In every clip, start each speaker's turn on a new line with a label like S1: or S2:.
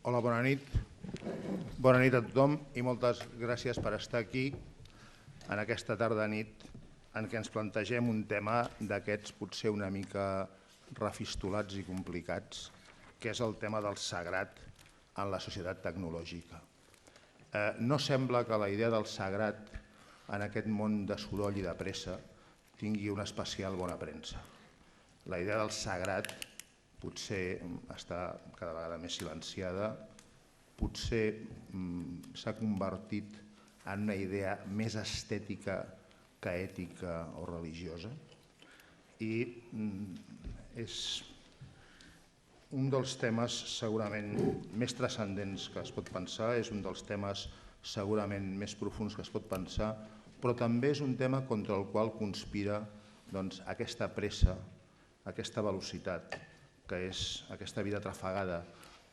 S1: Hola, bona nit. Bona nit a tothom i moltes gràcies per estar aquí en aquesta tarda-nit en què ens plantegem un tema d'aquests potser una mica rafistolats i complicats, que és el tema del sagrat en la societat tecnològica. No sembla que la idea del sagrat en aquest món de soroll i de pressa tingui una especial bona premsa. La idea del sagrat potser està cada vegada més silenciada, potser s'ha convertit en una idea més estètica que ètica o religiosa i és un dels temes segurament més transcendents que es pot pensar, és un dels temes segurament més profuns que es pot pensar, però també és un tema contra el qual conspira aquesta pressa, aquesta velocitat, que és aquesta vida trafegada,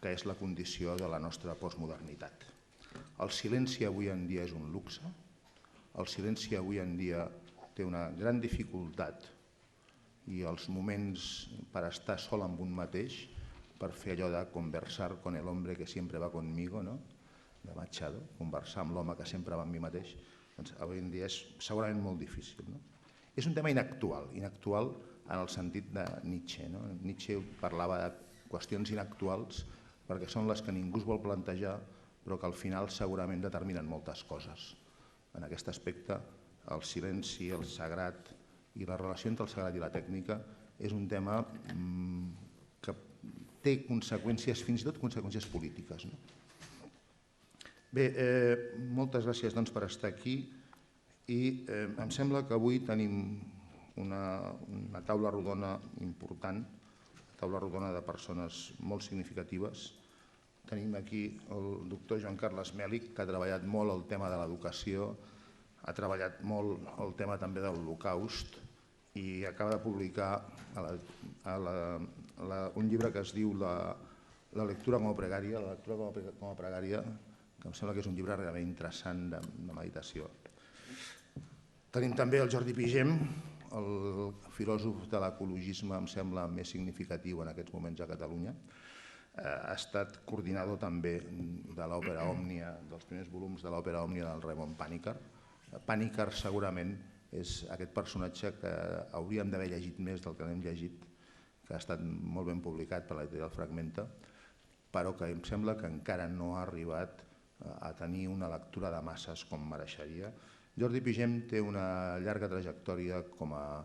S1: que és la condició de la nostra postmodernitat. El silenci avui en dia és un luxe, el silenci avui en dia té una gran dificultat i els moments per estar sol amb un mateix, per fer allò de conversar con el hombre que siempre va conmigo, de Machado, conversar amb l'home que sempre va amb mi mateix, avui en dia és segurament molt difícil. És un tema inactual en el sentit de Nietzsche. Nietzsche parlava de qüestions inactuals perquè són les que ningú es vol plantejar, però que al final segurament determinen moltes coses. En aquest aspecte, el silenci, el sagrat i la relació entre el sagrat i la tècnica és un tema que té conseqüències, fins i tot conseqüències polítiques. Bé, moltes gràcies per estar aquí i em sembla que avui tenim una taula rodona important, una taula rodona de persones molt significatives. Tenim aquí el doctor Joan Carles Mèlich, que ha treballat molt el tema de l'educació, ha treballat molt el tema també de l'Holocaust i acaba de publicar un llibre que es diu La lectura com a pregària, que em sembla que és un llibre realment interessant de meditació. Tenim també el Jordi Pigem, el filòsof de l'ecologisme, em sembla més significatiu en aquests moments a Catalunya. Ha estat coordinador també de l'òpera Òmnia, dels primers volums de l'òpera Òmnia del Raymond Panikkar. Panikkar segurament és aquest personatge que hauríem d'haver llegit més del que l'hem llegit, que ha estat molt ben publicat per l'editorial Fragmenta, però que em sembla que encara no ha arribat a tenir una lectura de masses com mereixeria. Jordi Pigem té una llarga trajectòria com a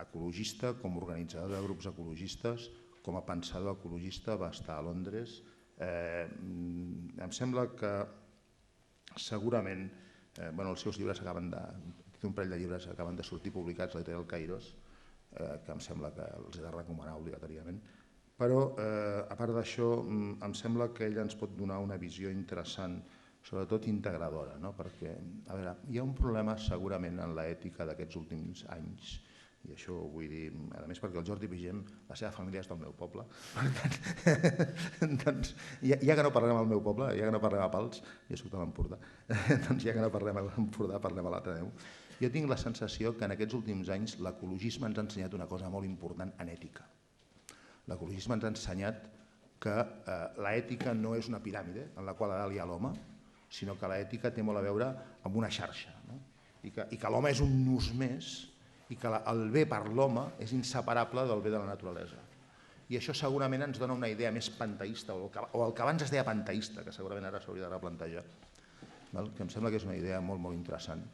S1: ecologista, com a organitzador de grups ecologistes, com a pensador ecologista, va estar a Londres. Em sembla que segurament els seus llibres té un parell de llibres que acaben de sortir publicats a l'editorial Kairos, que em sembla que els he de recomanar obligatòriament. Però, a part d'això, em sembla que ell ens pot donar una visió interessant, sobretot integradora, perquè hi ha un problema segurament en l'ètica d'aquests últims anys, i això ho vull dir, a més perquè el Jordi Pigem, la seva família és del meu poble, per tant, ja que no parlem al meu poble, ja que no parlem a Pals, jo soc de l'Empordà, doncs ja que no parlem a l'Empordà, parlem a l'Ateneu. Jo tinc la sensació que en aquests últims anys l'ecologisme ens ha ensenyat una cosa molt important en ètica. L'ecologisme ens ha ensenyat que l'ètica no és una piràmide en la qual a dalt hi ha l'home, sinó que l'ètica té molt a veure amb una xarxa, i que l'home és un nus més i que el bé per l'home és inseparable del bé de la naturalesa. I això segurament ens dona una idea més panteista, o el que abans es deia panteista, que segurament ara s'hauria de replantejar, que em sembla que és una idea molt, molt interessant.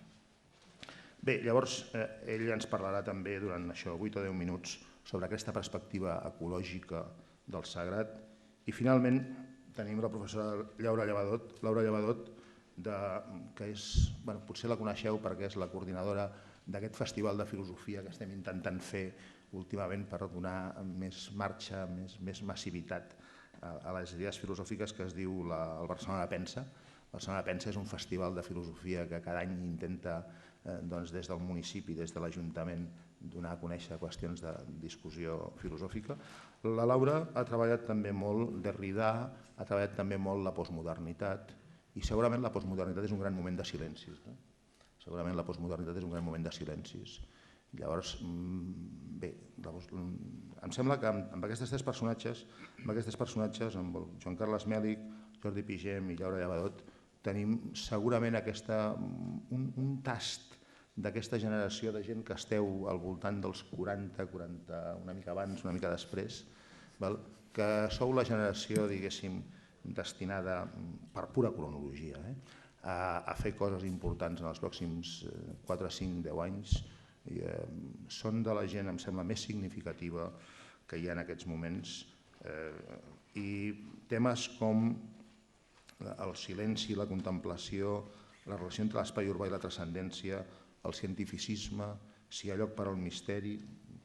S1: Bé, llavors, ell ens parlarà també durant això, 8 o 10 minuts, sobre aquesta perspectiva ecològica del sagrat. I finalment tenim la professora Laura Llevadot, que potser la coneixeu perquè és la coordinadora d'aquest festival de filosofia que estem intentant fer últimament per donar més marxa, més massivitat a les idees filosòfiques, que es diu el Barcelona Pensa. Barcelona Pensa és un festival de filosofia que cada any intenta, des del municipi, des de l'Ajuntament, donar a conèixer qüestions de discussió filosòfica. La Laura ha treballat també molt Derrida, ha treballat també molt la postmodernitat, i segurament la postmodernitat és un gran moment de silencis. Segurament la postmodernitat és un gran moment de silencis. Llavors, bé, em sembla que amb aquests tres personatges, amb el Joan Carles Mèlich, Jordi Pigem i Llaura Llevadot, tenim segurament un tast d'aquesta generació de gent que esteu al voltant dels 40, una mica abans, una mica després, que sou la generació, diguéssim, destinada per pura cronologia a fer coses importants en els pròxims 4, 5, 10 anys. Són de la gent, em sembla, més significativa que hi ha en aquests moments, i temes com el silenci, la contemplació, la relació entre l'espai urbà i la transcendència, el cientificisme, si hi ha lloc per al misteri,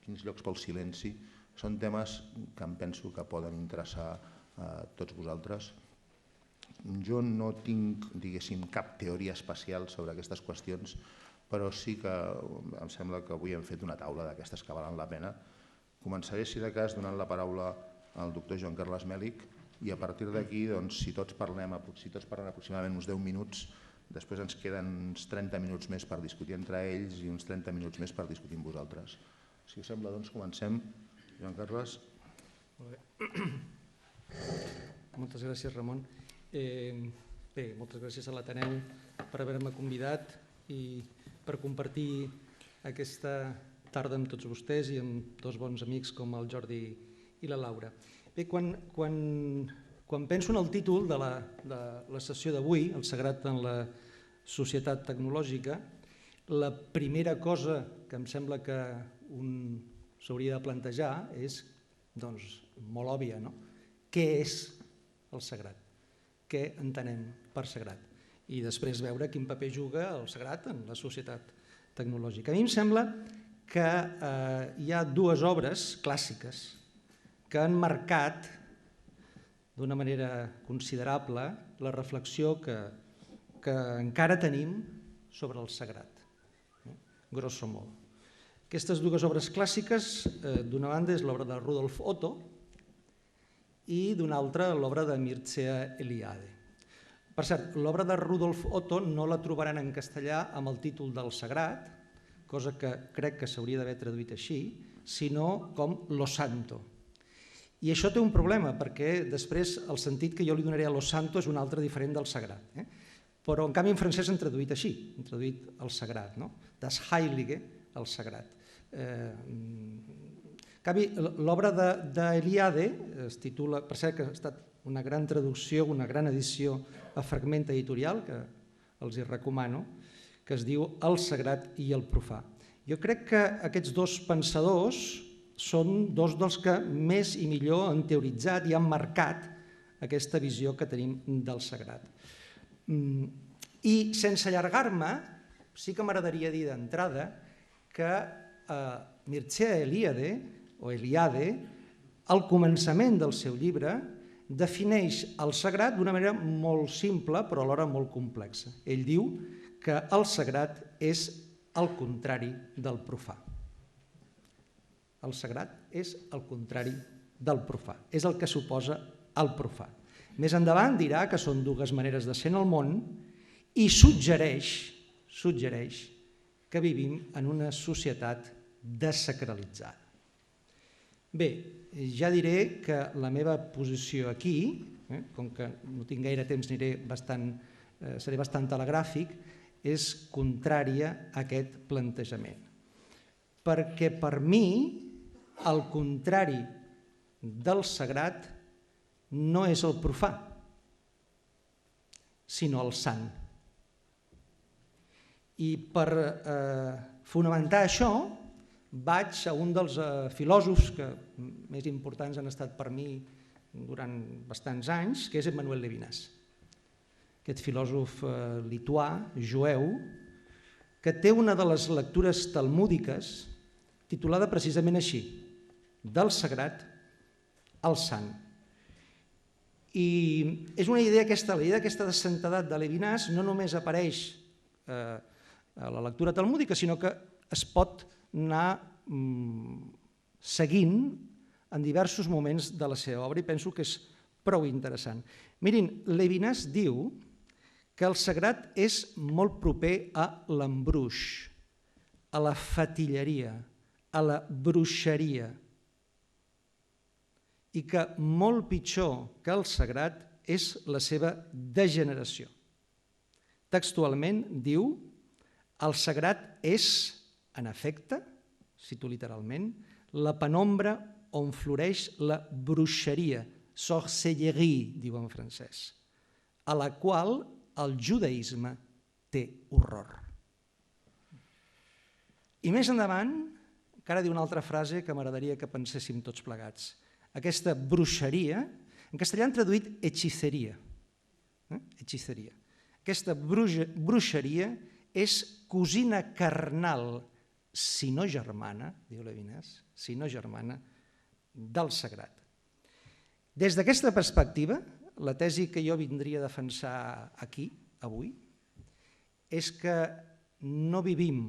S1: quins llocs pel silenci, són temes que em penso que poden interessar a tots vosaltres. Jo no tinc, diguéssim, cap teoria especial sobre aquestes qüestions, però sí que em sembla que avui hem fet una taula d'aquestes que valen la pena. Començaré, si de cas, donant la paraula al doctor Joan Carles Mèlich, i a partir d'aquí, si tots parlem aproximadament uns 10 minuts, després ens queden uns 30 minuts més per discutir entre ells i uns 30 minuts més per discutir amb vosaltres. Si us sembla, doncs comencem. Joan Carles.
S2: Moltes gràcies, Ramon. Bé, moltes gràcies a l'Ateneu per haver-me convidat i per compartir aquesta tarda amb tots vostès i amb dos bons amics com el Jordi i la Laura. Bé, quan penso en el títol de la sessió d'avui, el sagrat en la societat tecnològica, la primera cosa que em sembla que un s'hauria de plantejar és, doncs, molt òbvia, no? Què és el sagrat? Què entenem per sagrat? I després veure quin paper juga el sagrat en la societat tecnològica. A mi em sembla que hi ha dues obres clàssiques que han marcat d'una manera considerable la reflexió que encara tenim sobre el sagrat, grosso modo. Aquestes dues obres clàssiques, d'una banda, és l'obra de Rudolf Otto i d'una altra l'obra de Mircea Eliade. Per cert, l'obra de Rudolf Otto no la trobaran en castellà amb el títol del sagrat, cosa que crec que s'hauria d'haver traduït així, sinó com Lo Santo. I això té un problema, perquè després el sentit que jo li donaré a Lo Santo és un altre diferent del sagrat. Però en canvi en francès han traduït així, han traduït el sagrat, Das Heilige, el sagrat. En canvi, l'obra d'Eliade es titula, per cert que ha estat una gran traducció, una gran edició a Fragment Editorial, que els hi recomano, que es diu El sagrat i el profà. Jo crec que aquests dos pensadors són dos dels que més i millor han teoritzat i han marcat aquesta visió que tenim del sagrat. I sense allargar-me, sí que m'agradaria dir d'entrada que Mircea Eliade, al començament del seu llibre, defineix el sagrat d'una manera molt simple però alhora molt complexa. Ell diu que el sagrat és el contrari del profà. El sagrat és el contrari del profà, és el que s'oposa al profà. Més endavant dirà que són dues maneres de ser en el món i suggereix que vivim en una societat desacralitzada. Bé, ja diré que la meva posició aquí, com que no tinc gaire temps, seré bastant telegràfic, és contrària a aquest plantejament. Perquè per mi el contrari del sagrat no és el profà, sinó el sant. I per fonamentar això vaig a un dels filòsofs que més importants han estat per mi durant bastants anys, que és Emmanuel Levinas. Aquest filòsof lituà, jueu, que té una de les lectures talmúdiques titulada precisament així, del sagrat al sant. I és una idea aquesta, la idea d'aquesta de santedat de Levinas no només apareix a la lectura talmúdica, sinó que es pot anar seguint en diversos moments de la seva obra i penso que és prou interessant. Mirin, Levinas diu que el sagrat és molt proper a l'embruix, a la fatilleria, a la bruixeria, i que molt pitjor que el sagrat és la seva degeneració. Textualment diu: el sagrat és, en efecte, cito literalment, la penombra on floreix la bruixeria, sorcellerie, diu en francès, a la qual el judaïsme té horror. I més endavant, encara diu una altra frase que m'agradaria que penséssim tots plegats. Aquesta bruixeria, en castellà han traduït hechiceria. Hechiceria. Aquesta bruixeria és cosina carnal, si no germana, diu Levinas, si no germana, del sagrat. Des d'aquesta perspectiva, la tesi que jo vindria a defensar aquí, avui, és que no vivim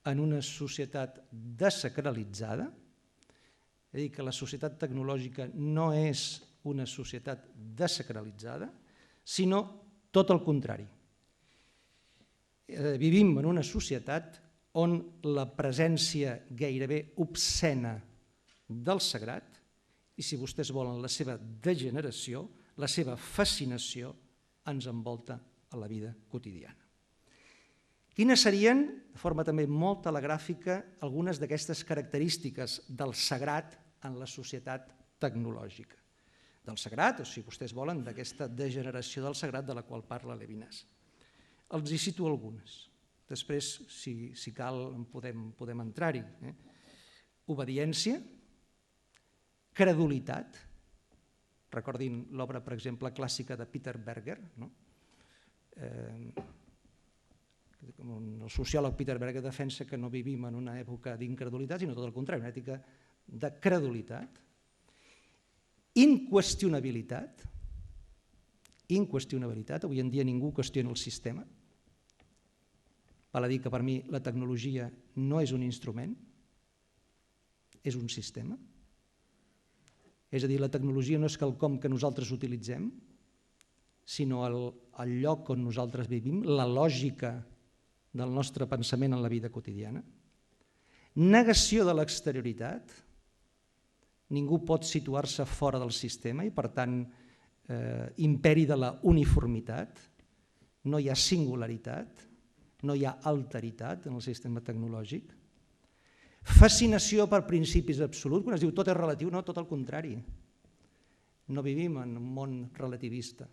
S2: en una societat desacralitzada, és a dir, que la societat tecnològica no és una societat desacralitzada, sinó tot el contrari. Vivim en una societat on la presència gairebé obscena del sagrat, i si vostès volen la seva degeneració, la seva fascinació, ens envolta a la vida quotidiana. Quines serien, de forma també molt telegràfica, algunes d'aquestes característiques del sagrat en la societat tecnològica? Del sagrat, o si vostès volen, d'aquesta degeneració del sagrat de la qual parla Levinas. Els hi cito algunes. Després, si cal, podem entrar-hi. Obediència, credulitat, recordin l'obra, per exemple, clàssica de Peter Berger, el sociòleg Peter Berger defensa que no vivim en una època d'incredulitat, sinó tot el contrari, una època de credulitat. Inqüestionabilitat, avui en dia ningú qüestiona el sistema, val a dir que per mi la tecnologia no és un instrument, és un sistema. És a dir, la tecnologia no és quelcom que nosaltres utilitzem, sinó el lloc on nosaltres vivim, la lògica del nostre pensament en la vida quotidiana. Negació de l'exterioritat, ningú pot situar-se fora del sistema i, per tant, imperi de la uniformitat, no hi ha singularitat, no hi ha alteritat en el sistema tecnològic. Fascinació per principis absoluts, quan es diu tot és relatiu, no, tot el contrari. No vivim en un món relativista.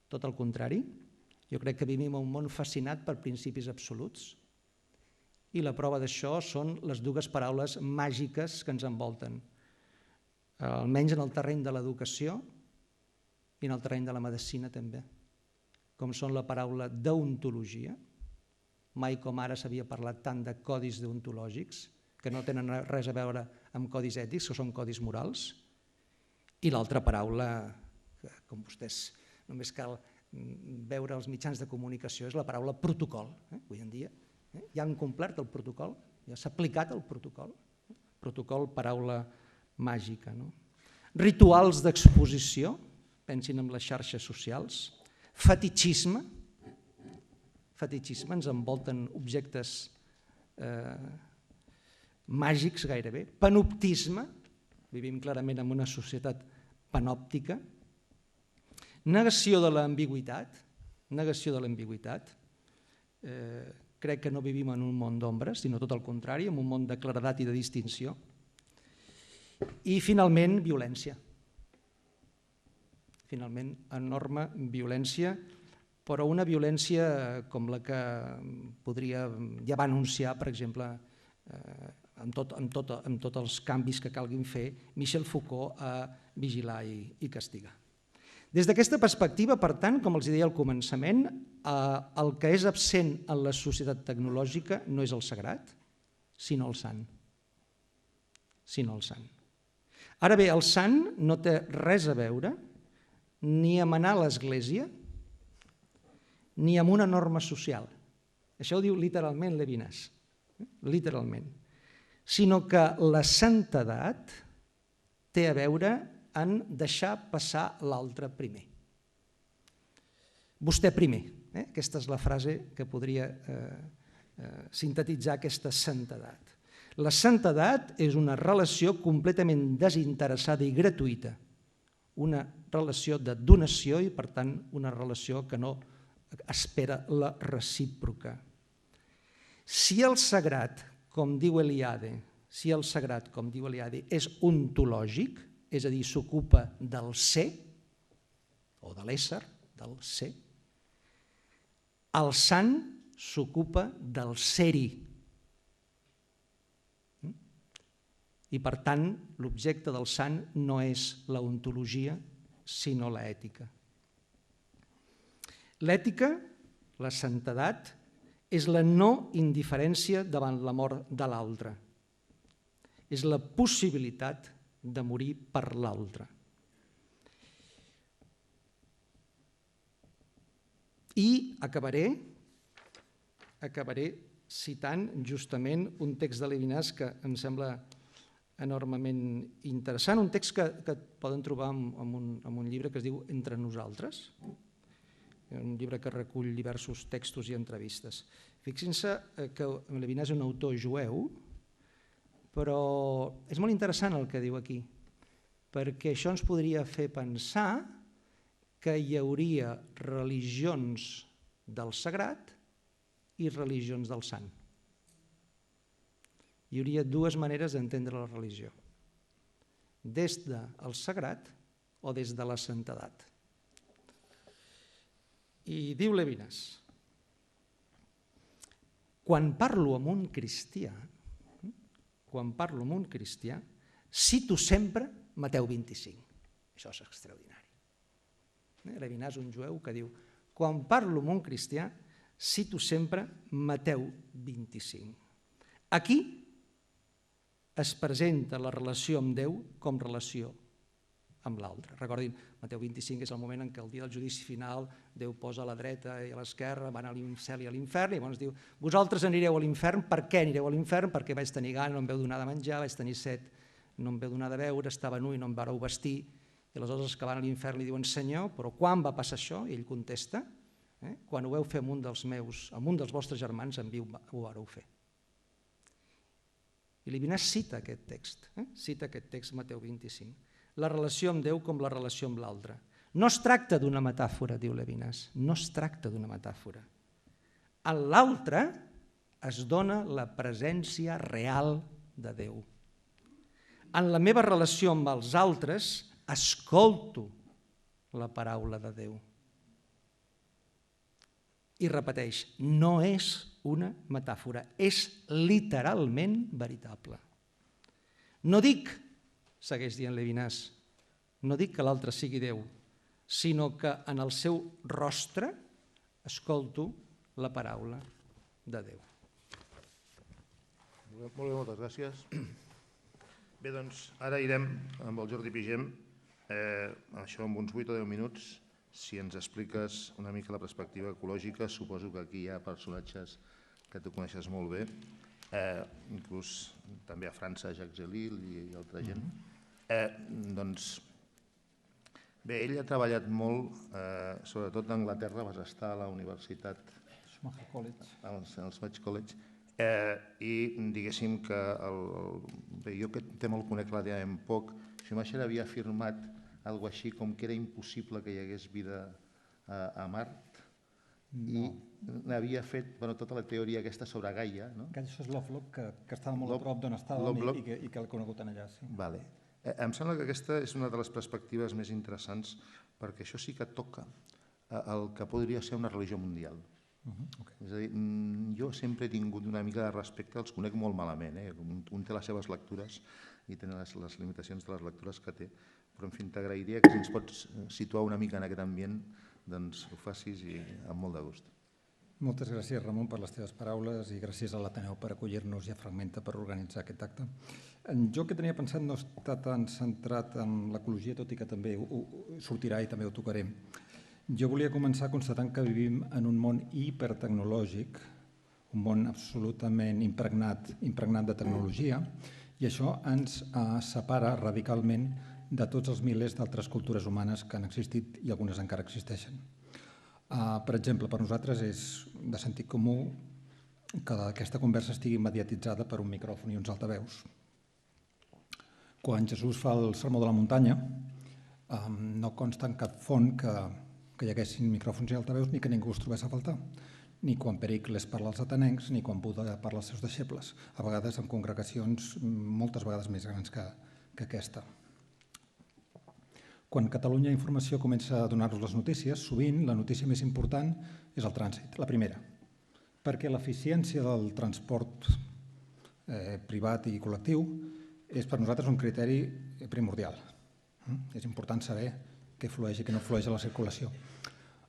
S2: Tot el contrari, jo crec que vivim en un món fascinat per principis absoluts i la prova d'això són les dues paraules màgiques que ens envolten, almenys en el terreny de l'educació i en el terreny de la medicina també, com són la paraula deontologia. Mai com ara s'havia parlat tant de codis deontològics, que no tenen res a veure amb codis ètics, que són codis morals, i l'altra paraula, que com vostès només cal veure els mitjans de comunicació, és la paraula protocol. Avui en dia ja han complert el protocol, ja s'ha aplicat el protocol. Protocol, paraula màgica. Rituals d'exposició, pensin en les xarxes socials. Fetitxisme, ens envolten objectes màgics gairebé. Panoptisme, vivim clarament en una societat panòptica. Negació de l'ambigüitat, crec que no vivim en un món d'ombres, sinó tot el contrari, en un món de claredat i de distinció. I finalment, violència. Finalment, enorme violència, però una violència com la que ja va anunciar, per exemple, amb tots els canvis que calguin fer, Michel Foucault a Vigilar i castigar. Des d'aquesta perspectiva, per tant, com els deia al començament, el que és absent en la societat tecnològica no és el sagrat, sinó el sant. Ara bé, el sant no té res a veure ni amb anar a l'església ni amb una norma social. Això ho diu literalment Levinas, literalment. Sinó que la santedat té a veure en deixar passar l'altre primer. Vostè primer. Aquesta és la frase que podria sintetitzar aquesta santedat. La santedat és una relació completament desinteressada i gratuïta, una relació de donació i, per tant, una relació que no espera la recíproca. Si el sagrat, com diu Eliade, és ontològic, és a dir, s'ocupa del ser, o de l'ésser, del ser, el sant s'ocupa del ser-hi. I, per tant, l'objecte del sant no és la ontologia, sinó l'ètica. L'ètica, la santedat, és la no indiferència davant la mort de l'altre. És la possibilitat de morir per l'altre. I acabaré citant justament un text de Levinas que em sembla enormement interessant, un text que poden trobar en un llibre que es diu Entre nosaltres, un llibre que recull diversos textos i entrevistes. Fixin-se que Levinas és un autor jueu, però és molt interessant el que diu aquí, perquè això ens podria fer pensar que hi hauria religions del sagrat i religions del sant. Hi hauria dues maneres d'entendre la religió, des del sagrat o des de la santedat. I diu Levinas, quan parlo amb un cristià, cito sempre Mateu 25. Això és extraordinari. Levinas és un jueu que diu, quan parlo amb un cristià, cito sempre Mateu 25. Aquí es presenta la relació amb Déu com relació amb l'altre. Recordin, Mateu 25 és el moment en què el dia del judici final Déu posa a la dreta i a l'esquerra, van a cel i a l'infern, i llavors diu, vosaltres anireu a l'infern, per què anireu a l'infern? Perquè vaig tenir gana, no em veu donar de menjar, vaig tenir set, no em veu donar de beure, estava nu i no em vareu vestir, i aleshores els que van a l'infern li diuen, Senyor, però quan va passar això? I ell contesta, quan ho veu fer amb un dels vostres germans, en viu ho vareu fer. I Levinas cita aquest text, Mateu 25. La relació amb Déu com la relació amb l'altre. No es tracta d'una metàfora, diu Levinas, no es tracta d'una metàfora. En l'altre es dona la presència real de Déu. En la meva relació amb els altres escolto la paraula de Déu. I repeteix, no és una metàfora, és literalment veritable. No dic, segueix dient Levinas, no dic que l'altre sigui Déu, sinó que en el seu rostre escolto la paraula de Déu.
S1: Molt bé, moltes gràcies. Bé, doncs, ara irem amb el Jordi Pigem, això amb uns 8 o 10 minuts. Si ens expliques una mica la perspectiva ecològica, suposo que aquí hi ha personatges que tu coneixes molt bé, inclús també a França, Jacques Ellul i altra gent. Doncs, bé, ell ha treballat molt, sobretot a Anglaterra, vas estar a la universitat, al Swansea College, i diguéssim que jo que té molt conec relativament poc, Schumacher havia afirmat alguna així com que era impossible que hi hagués vida a Mart i n'havia fet tota la teoria aquesta sobre Gaia.
S3: Això és Lovelock, que estava molt a prop d'on estàvem i que l'ha conegut allà.
S1: Em sembla que aquesta és una de les perspectives més interessants perquè això sí que toca el que podria ser una religió mundial. És a dir, jo sempre he tingut una mica de respecte, els conec molt malament, un té les seves lectures i tenen les limitacions de les lectures que té, però en fi, t'agrairia que si ens pots situar una mica en aquest ambient, doncs ho facis i amb molt de gust.
S3: Moltes gràcies, Ramon, per les teves paraules i gràcies a l'Ateneu per acollir-nos i a Fragmenta per organitzar aquest acte. Jo que tenia pensat no estar tan centrat en l'ecologia, tot i que també sortirà i també ho tocaré. Jo volia començar constatant que vivim en un món hipertecnològic, un món absolutament impregnat de tecnologia, i això ens separa radicalment de tots els milers d'altres cultures humanes que han existit i algunes encara existeixen. Per exemple, per nosaltres és de sentit comú que aquesta conversa estigui mediatitzada per un micròfon i uns altaveus. Quan Jesús fa el sermó de la muntanya, no consta en cap font que hi haguessin micròfons i altaveus ni que ningú es trobés a faltar, ni quan Pericles parla als atenencs ni quan Buda parla als seus deixebles, a vegades en congregacions moltes vegades més grans que aquesta. Quan Catalunya Informació comença a donar-nos les notícies, sovint la notícia més important és el trànsit, la primera, perquè l'eficiència del transport privat i col·lectiu és per nosaltres un criteri primordial. És important saber què flueix i què no flueix a la circulació.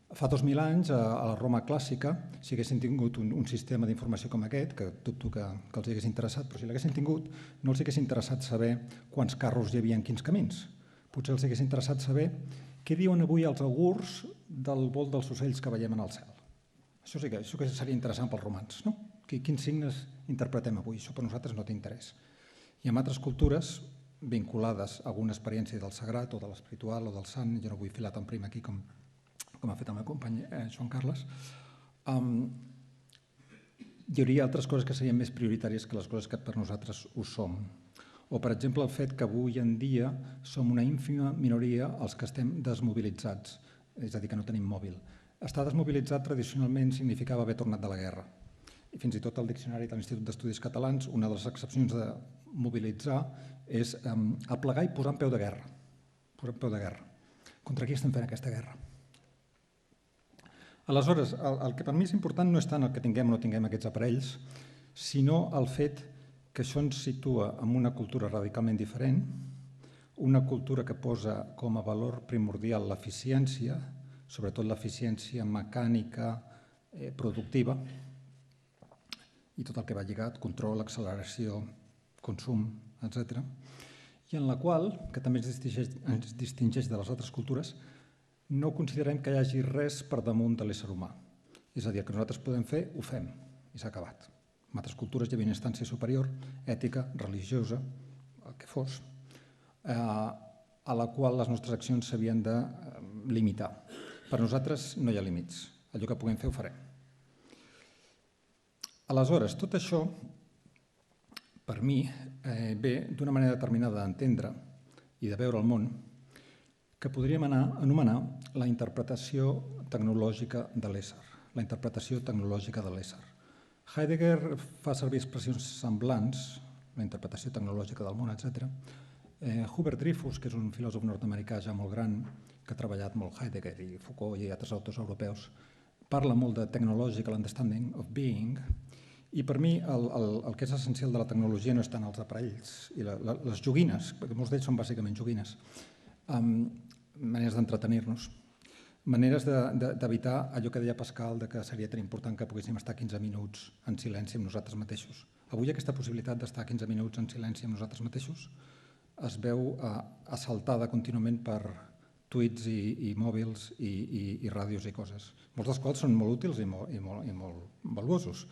S3: Fa 2.000 anys, a la Roma clàssica, si haguessin tingut un sistema d'informació com aquest, que dubto que els hagués interessat, però si l'haguessin tingut, no els hagués interessat saber quants carros hi havia en quins camins. Potser els hagués interessat saber què diuen avui els augurs del vol dels ocells que veiem en el cel. Això sí que seria interessant pels romans, no? Quins signes interpretem avui? Això per nosaltres no té interès. I en altres cultures, vinculades a alguna experiència del sagrat o de l'espiritual o del sant, jo no vull filar tan prim aquí com ha fet el meu company Joan Carles, hi hauria altres coses que serien més prioritàries que les coses que per nosaltres ho som. O, per exemple, el fet que avui en dia som una ínfima minoria els que estem desmobilitzats, és a dir, que no tenim mòbil. Estar desmobilitzat tradicionalment significava haver tornat de la guerra. I fins i tot al diccionari de l'Institut d'Estudis Catalans, una de les excepcions de mobilitzar és aplegar i posar en peu de guerra. Posar en peu de guerra. Contra qui estem fent aquesta guerra? Aleshores, el que per mi és important no és tant el que tinguem o no tinguem aquests aparells, sinó el fet que això ens situa en una cultura radicalment diferent, una cultura que posa com a valor primordial l'eficiència, sobretot l'eficiència mecànica, productiva, i tot el que va lligat, control, acceleració, consum, etc. I en la qual, que també ens distingeix de les altres cultures, no considerem que hi hagi res per damunt de l'ésser humà. És a dir, el que nosaltres podem fer, ho fem, i s'ha acabat. En altres cultures hi havia una instància superior, ètica, religiosa, el que fos, a la qual les nostres accions s'havien de limitar. Per nosaltres no hi ha límits. Allò que puguem fer ho farem. Aleshores, tot això, per mi, ve d'una manera determinada d'entendre i de veure el món que podríem anomenar la interpretació tecnològica de l'ésser. La interpretació tecnològica de l'ésser. Heidegger fa servir expressions semblants, la interpretació tecnològica del món, etc. Hubert Dreyfus, que és un filòsof nord-americà ja molt gran, que ha treballat molt Heidegger i Foucault i altres autors europeus, parla molt de technological understanding of being, i per mi el que és essencial de la tecnologia no és tant els aparells i les joguines, perquè molts d'ells són bàsicament joguines, maneres d'entretenir-nos, maneres d'evitar allò que deia Pascal, que seria tan important que poguéssim estar 15 minuts en silenci amb nosaltres mateixos. Avui aquesta possibilitat d'estar 15 minuts en silenci amb nosaltres mateixos es veu assaltada contínuament per tuits i mòbils i ràdios i coses, molts dels quals són molt útils i molt valuosos.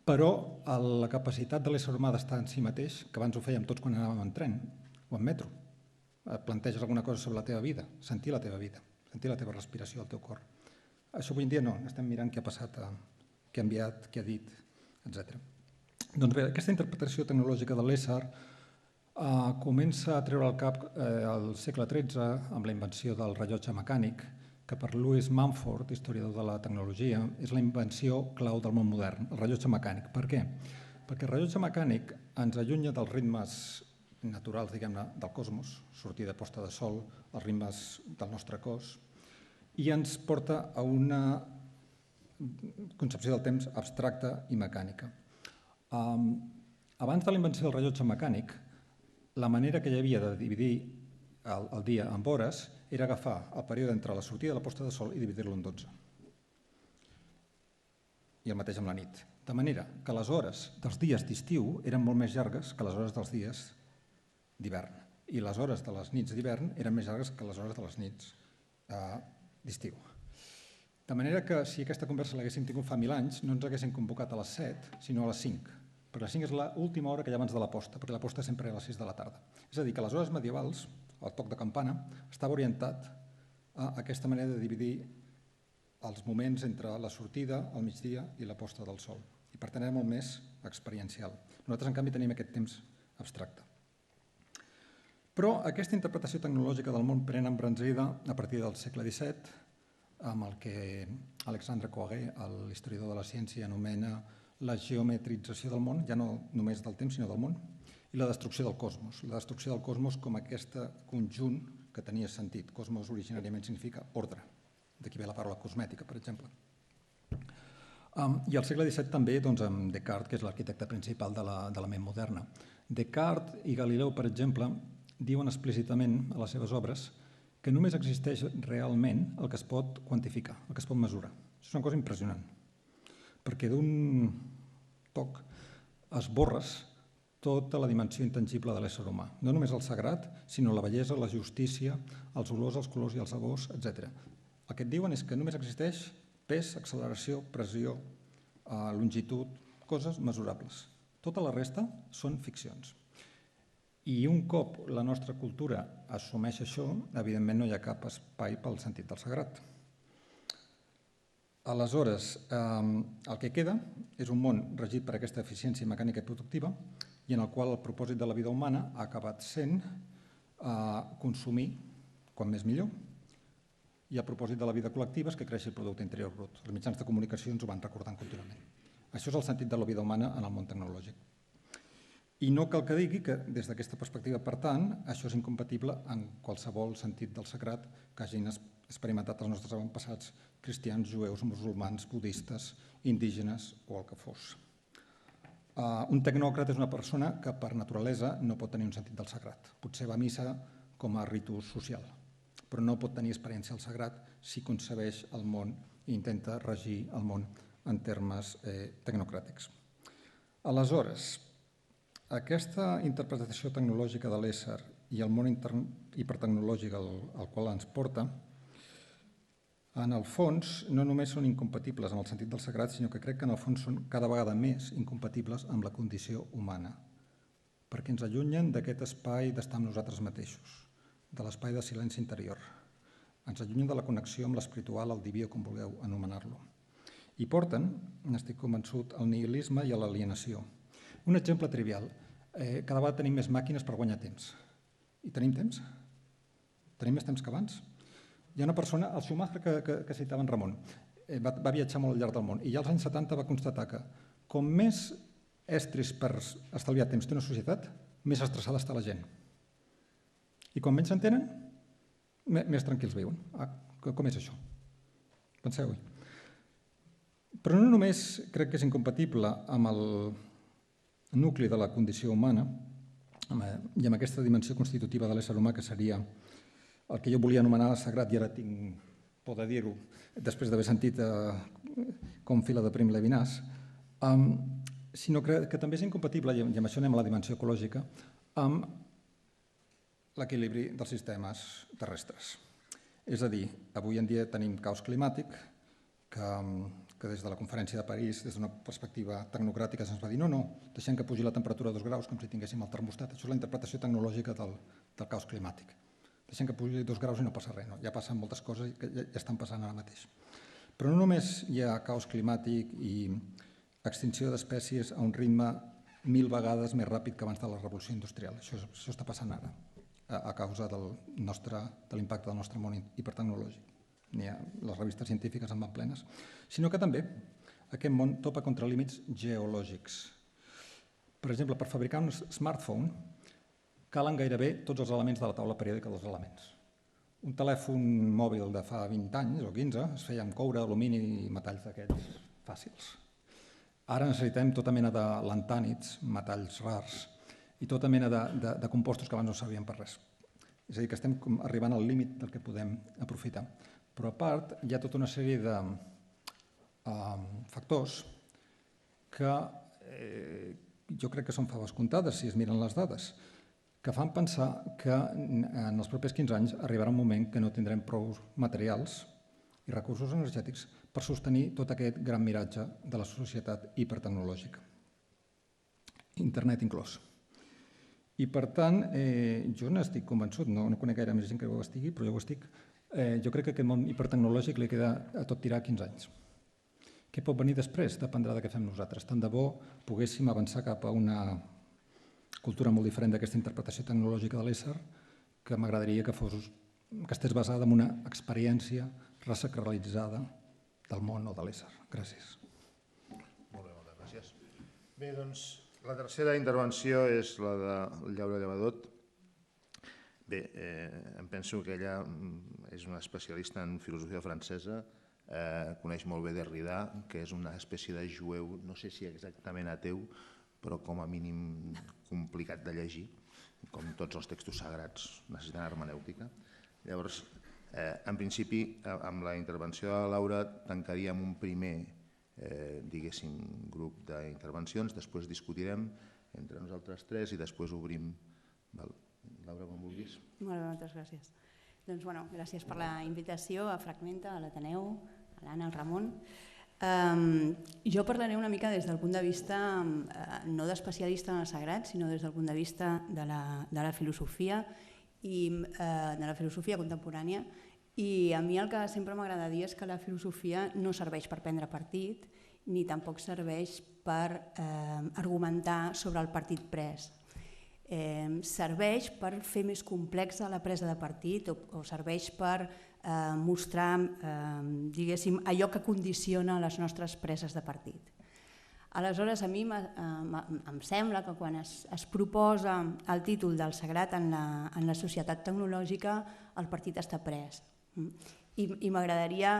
S3: Però la capacitat de l'ésser humà d'estar en si mateix, que abans ho fèiem tots quan anàvem en tren o en metro, planteges alguna cosa sobre la teva vida, sentir la teva vida, sentir la teva respiració al teu cor. Això avui en dia no, estem mirant què ha passat, què ha enviat, què ha dit, etc. Doncs bé, aquesta interpretació tecnològica de l'ésser comença a treure al cap al segle XIII amb la invenció del rellotge mecànic, que per Louis Mumford, historiador de la tecnologia, és la invenció clau del món modern, el rellotge mecànic. Per què? Perquè el rellotge mecànic ens allunya dels ritmes naturals, diguem-ne, del cosmos, sortida i posta de sol, els ritmes del nostre cos, i ens porta a una concepció del temps abstracta i mecànica. Abans de la invenció del rellotge mecànic, la manera que hi havia de dividir el dia en hores era agafar el període entre la sortida i la posta de sol i dividir-lo en 12. I el mateix amb la nit. De manera que les hores dels dies d'estiu eren molt més llargues que les hores dels dies d'hivern. I les hores de les nits d'hivern eren més llargues que les hores de les nits d'estiu. De manera que si aquesta conversa l'haguéssim tingut fa 1000 anys, no ens haguéssim convocat a les 7, sinó a les 5. Perquè les 5 és l'última hora que hi ha abans de la posta, perquè la posta sempre és a les 6 de la tarda. És a dir, que a les hores medievals, el toc de campana, estava orientat a aquesta manera de dividir els moments entre la sortida, el migdia i la posta del sol. i per tant era molt més experiencial. Nosaltres, en canvi, tenim aquest temps abstracte. Però aquesta interpretació tecnològica del món pren embranzida a partir del segle XVII, amb el que Alexandre Kogue, l'historiador de la ciència, anomena la geometrització del món, ja no només del temps, sinó del món, i la destrucció del cosmos. La destrucció del cosmos com aquest conjunt que tenia sentit. Cosmos originàriament significa ordre. D'aquí ve la paraula cosmètica, per exemple. I al segle XVII també amb Descartes, que és l'arquitecte principal de la ment moderna. Descartes i Galileu, per exemple, diuen explícitament a les seves obres que només existeix realment el que es pot quantificar, el que es pot mesurar. Això és una cosa impressionant, perquè d'un toc esborres tota la dimensió intangible de l'ésser humà. No només el sagrat, sinó la bellesa, la justícia, els olors, els colors i els sabors, etc. El que et diuen és que només existeix pes, acceleració, pressió, longitud, coses mesurables. Tota la resta són ficcions. I un cop la nostra cultura assumeix això, evidentment no hi ha cap espai pel sentit del sagrat. Aleshores, el que queda és un món regit per aquesta eficiència mecànica i productiva i en el qual el propòsit de la vida humana ha acabat sent consumir quan més millor, i el propòsit de la vida col·lectiva és que creixi el producte interior brut. Els mitjans de comunicació ens ho van recordant contínuament. Això és el sentit de la vida humana en el món tecnològic. I no cal que digui que, des d'aquesta perspectiva, per tant, això és incompatible en qualsevol sentit del sagrat que hagin experimentat els nostres avantpassats cristians, jueus, musulmans, budistes, indígenes o el que fos. Un tecnòcrata és una persona que per naturalesa no pot tenir un sentit del sagrat. Potser va a missa com a ritu social, però no pot tenir experiència del sagrat si concebeix el món i intenta regir el món en termes tecnocràtics. Aleshores, aquesta interpretació tecnològica de l'ésser i el món hipertecnològic al qual ens porta, en el fons no només són incompatibles amb el sentit del sagrat, sinó que crec que en el fons són cada vegada més incompatibles amb la condició humana, perquè ens allunyen d'aquest espai d'estar amb nosaltres mateixos, de l'espai de silenci interior. Ens allunyen de la connexió amb l'espiritual, el diví o com vulgueu anomenar-lo. I porten, n'estic convençut, al nihilisme i a l'alienació. Un exemple trivial. Cada vegada tenim més màquines per guanyar temps. I tenim temps? Tenim més temps que abans? Hi ha una persona, el Schumacher que citava en Ramon, va viatjar molt al llarg del món i ja als anys 70 va constatar que com més estris per estalviar temps té una societat, més estressada està la gent. I quan menys s'entenen, més tranquils viuen. Com és això? Penseu-hi. Però no només crec que és incompatible amb el nucli de la condició humana i amb aquesta dimensió constitutiva de l'ésser humà que seria el que jo volia anomenar sagrat i ara tinc por de dir-ho després d'haver sentit com fila de prim Levinas, sinó que també és incompatible, i amb això anem a la dimensió ecològica, amb l'equilibri dels sistemes terrestres. És a dir, avui en dia tenim caos climàtic que des de la conferència de París, des d'una perspectiva tecnocràtica, se'ns va dir no, deixem que pugi la temperatura a 2 graus com si tinguéssim el termostat. Això és la interpretació tecnològica del caos climàtic. Deixem que pugi 2 graus i no passa res. Ja passen moltes coses que ja estan passant ara mateix. Però no només hi ha caos climàtic i extinció d'espècies a un ritme 1000 vegades més ràpid que abans de la revolució industrial. Això està passant ara a causa de l'impacte del nostre món hipertecnològic. Les revistes científiques en van plenes, sinó que també aquest món topa contra límits geològics. Per exemple, per fabricar un smartphone calen gairebé tots els elements de la taula periòdica dels elements. Un telèfon mòbil de fa 20 anys o 15 es feia amb coure, alumini i metalls d'aquests fàcils. Ara necessitem tota mena de lantànids, metalls rars, i tota mena de compostos que abans no servien per res. És a dir, que estem arribant al límit del que podem aprofitar. Però a part hi ha tota una sèrie de factors que jo crec que són faves comptades si es miren les dades, que fan pensar que en els propers 15 anys arribarà un moment que no tindrem prou materials i recursos energètics per sostenir tot aquest gran miratge de la societat hipertecnològica, internet inclòs. I per tant, jo n'estic convençut, no conec gaire més gent que ho estigui, però jo ho estic. Jo crec que aquest món hipertecnològic li queda a tot tirar 15 anys. Què pot venir després? Dependrà de què fem nosaltres. Tant de bo poguéssim avançar cap a una cultura molt diferent d'aquesta interpretació tecnològica de l'ésser, que m'agradaria que estés basada en una experiència resacralitzada del món o de l'ésser. Gràcies.
S1: Molt bé, moltes gràcies. Bé, doncs, la tercera intervenció és la de Llaura Llevadot. Bé, em penso que ella és una especialista en filosofia francesa, coneix molt bé Derrida, que és una espècie de jueu, no sé si exactament ateu, però com a mínim complicat de llegir, com tots els textos sagrats necessiten hermenèutica. Llavors, en principi, amb la intervenció de la Laura tancaríem un primer, diguéssim, grup d'intervencions, després discutirem entre nosaltres tres i després obrim. Laura, com vulguis.
S4: Molt bé, moltes gràcies. Doncs, gràcies per la invitació a Fragmenta, a l'Ateneu, a l'Anna, al Ramon. Jo parlaré una mica des del punt de vista no d'especialista en el sagrat, sinó des del punt de vista de la filosofia i de la filosofia contemporània. I a mi el que sempre m'agrada dir és que la filosofia no serveix per prendre partit ni tampoc serveix per argumentar sobre el partit pres. Serveix per fer més complexa la presa de partit o serveix per mostrar, diguéssim, allò que condiciona les nostres preses de partit. Aleshores, a mi em sembla que quan es proposa el títol del sagrat en la societat tecnològica, el partit està pres. I m'agradaria,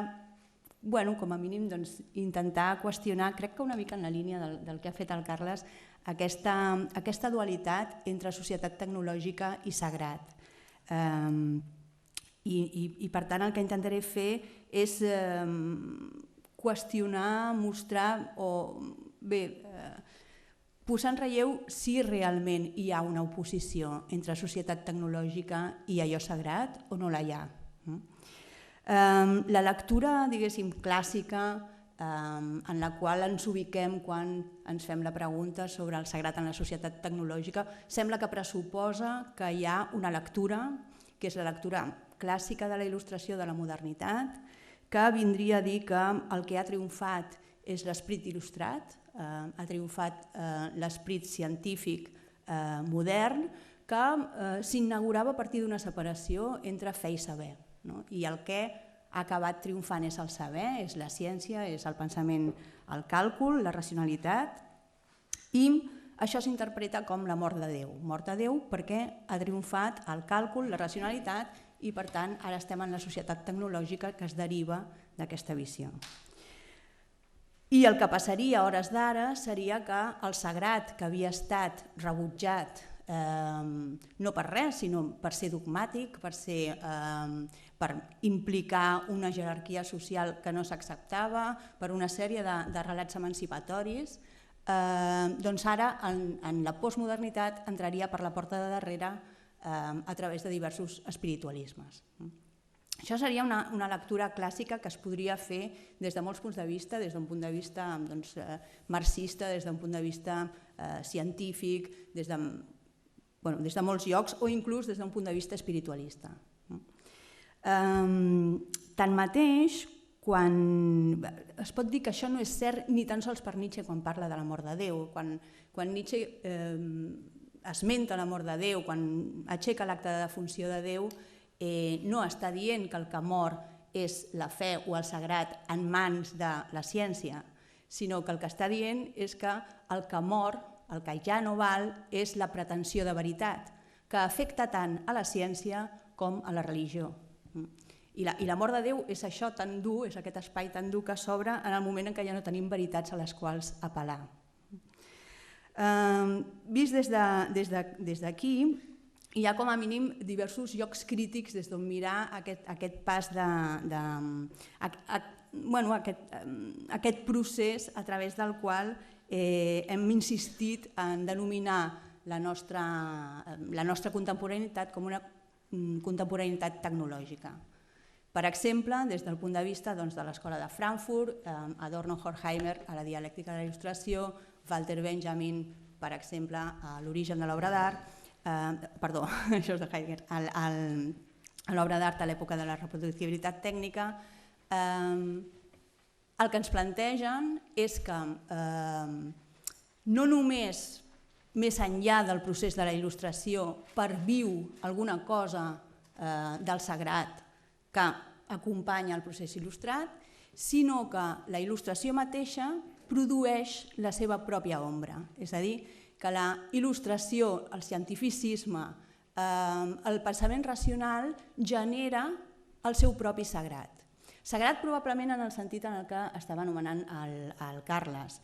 S4: com a mínim, intentar qüestionar, crec que una mica en la línia del que ha fet el Carles, aquesta dualitat entre societat tecnològica i sagrat. I per tant el que intentaré fer és qüestionar, mostrar o posar en relleu si realment hi ha una oposició entre societat tecnològica i allò sagrat o no la hi ha. La lectura, diguéssim, clàssica en la qual ens ubiquem quan ens fem la pregunta sobre el sagrat en la societat tecnològica, sembla que pressuposa que hi ha una lectura, que és la lectura clàssica de la il·lustració de la modernitat, que vindria a dir que el que ha triomfat és l'esperit il·lustrat, ha triomfat l'esperit científic modern, que s'inaugurava a partir d'una separació entre fe i saber. I el que ha acabat triomfant és el saber, és la ciència, és el pensament, el càlcul, la racionalitat, i això s'interpreta com la mort de Déu. Mort de Déu perquè ha triomfat el càlcul, la racionalitat, i per tant ara estem en la societat tecnològica que es deriva d'aquesta visió. I el que passaria a hores d'ara seria que el sagrat, que havia estat rebutjat no per res, sinó per ser dogmàtic, per implicar una jerarquia social que no s'acceptava, per una sèrie de relats emancipatoris, doncs ara en la postmodernitat entraria per la porta de darrere a través de diversos espiritualismes. Això seria una lectura clàssica que es podria fer des de molts punts de vista, des d'un punt de vista marxista, des d'un punt de vista científic, des de molts llocs o inclús des d'un punt de vista espiritualista. Tanmateix, es pot dir que això no és cert ni tan sols per Nietzsche quan parla de la mort de Déu. Quan Nietzsche esmenta la mort de Déu, quan aixeca l'acte de defunció de Déu, no està dient que el que mor és la fe o el sagrat en mans de la ciència, sinó que el que està dient és que el que mor, el que ja no val, és la pretensió de veritat, que afecta tant a la ciència com a la religió. I la mort de Déu és això tan dur, és aquest espai tan dur que s'obre en el moment en què ja no tenim veritats a les quals apel·lar. Vist des d'aquí, hi ha com a mínim diversos llocs crítics des d'on mirar aquest pas aquest procés a través del qual hem insistit en denominar la nostra contemporaneïtat com una contemporaneïtat tecnològica. Per exemple, des del punt de vista de l'escola de Frankfurt, Adorno, Horkheimer a la dialèctica de la il·lustració, Walter Benjamin, per exemple, a l'origen de l'obra d'art, perdó, això és de Heidegger, a l'obra d'art a l'època de la reproductibilitat tècnica, el que ens plantegen és que no només més enllà del procés de la il·lustració perviu alguna cosa del sagrat que acompanya el procés il·lustrat, sinó que la il·lustració mateixa produeix la seva pròpia ombra. És a dir, que la il·lustració, el cientificisme, el pensament racional genera el seu propi sagrat. Sagrat probablement en el sentit en el que estava anomenant el Carles.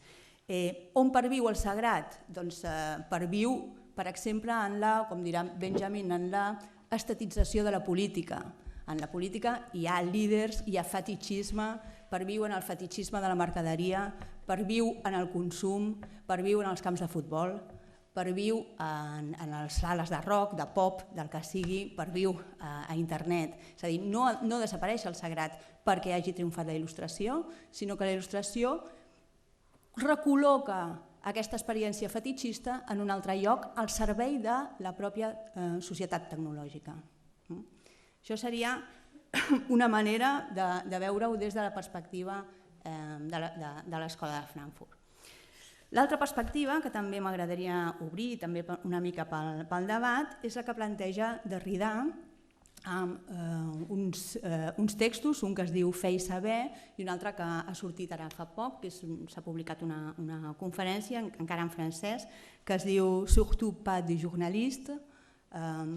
S4: On perviu el sagrat? Doncs perviu, per exemple, en la, com dirà Benjamin, en la estatització de la política. En la política hi ha líders, hi ha fetichisme, perviu en el fetichisme de la mercaderia, perviu en el consum, perviu en els camps de futbol, perviu en les sales de rock, de pop, del que sigui, perviu a internet. És a dir, no desapareix el sagrat perquè hagi triomfat la il·lustració, sinó que la il·lustració recol·loca aquesta experiència fetichista en un altre lloc al servei de la pròpia societat tecnològica. Això seria una manera de veure-ho des de la perspectiva de l'Escola de Frankfurt. L'altra perspectiva, que també m'agradaria obrir, també una mica pel debat, és la que planteja Derrida amb uns textos, un que es diu Fer i saber i un altre que ha sortit ara fa poc, que s'ha publicat una conferència, encara en francès, que es diu Surtout pas des journalistes,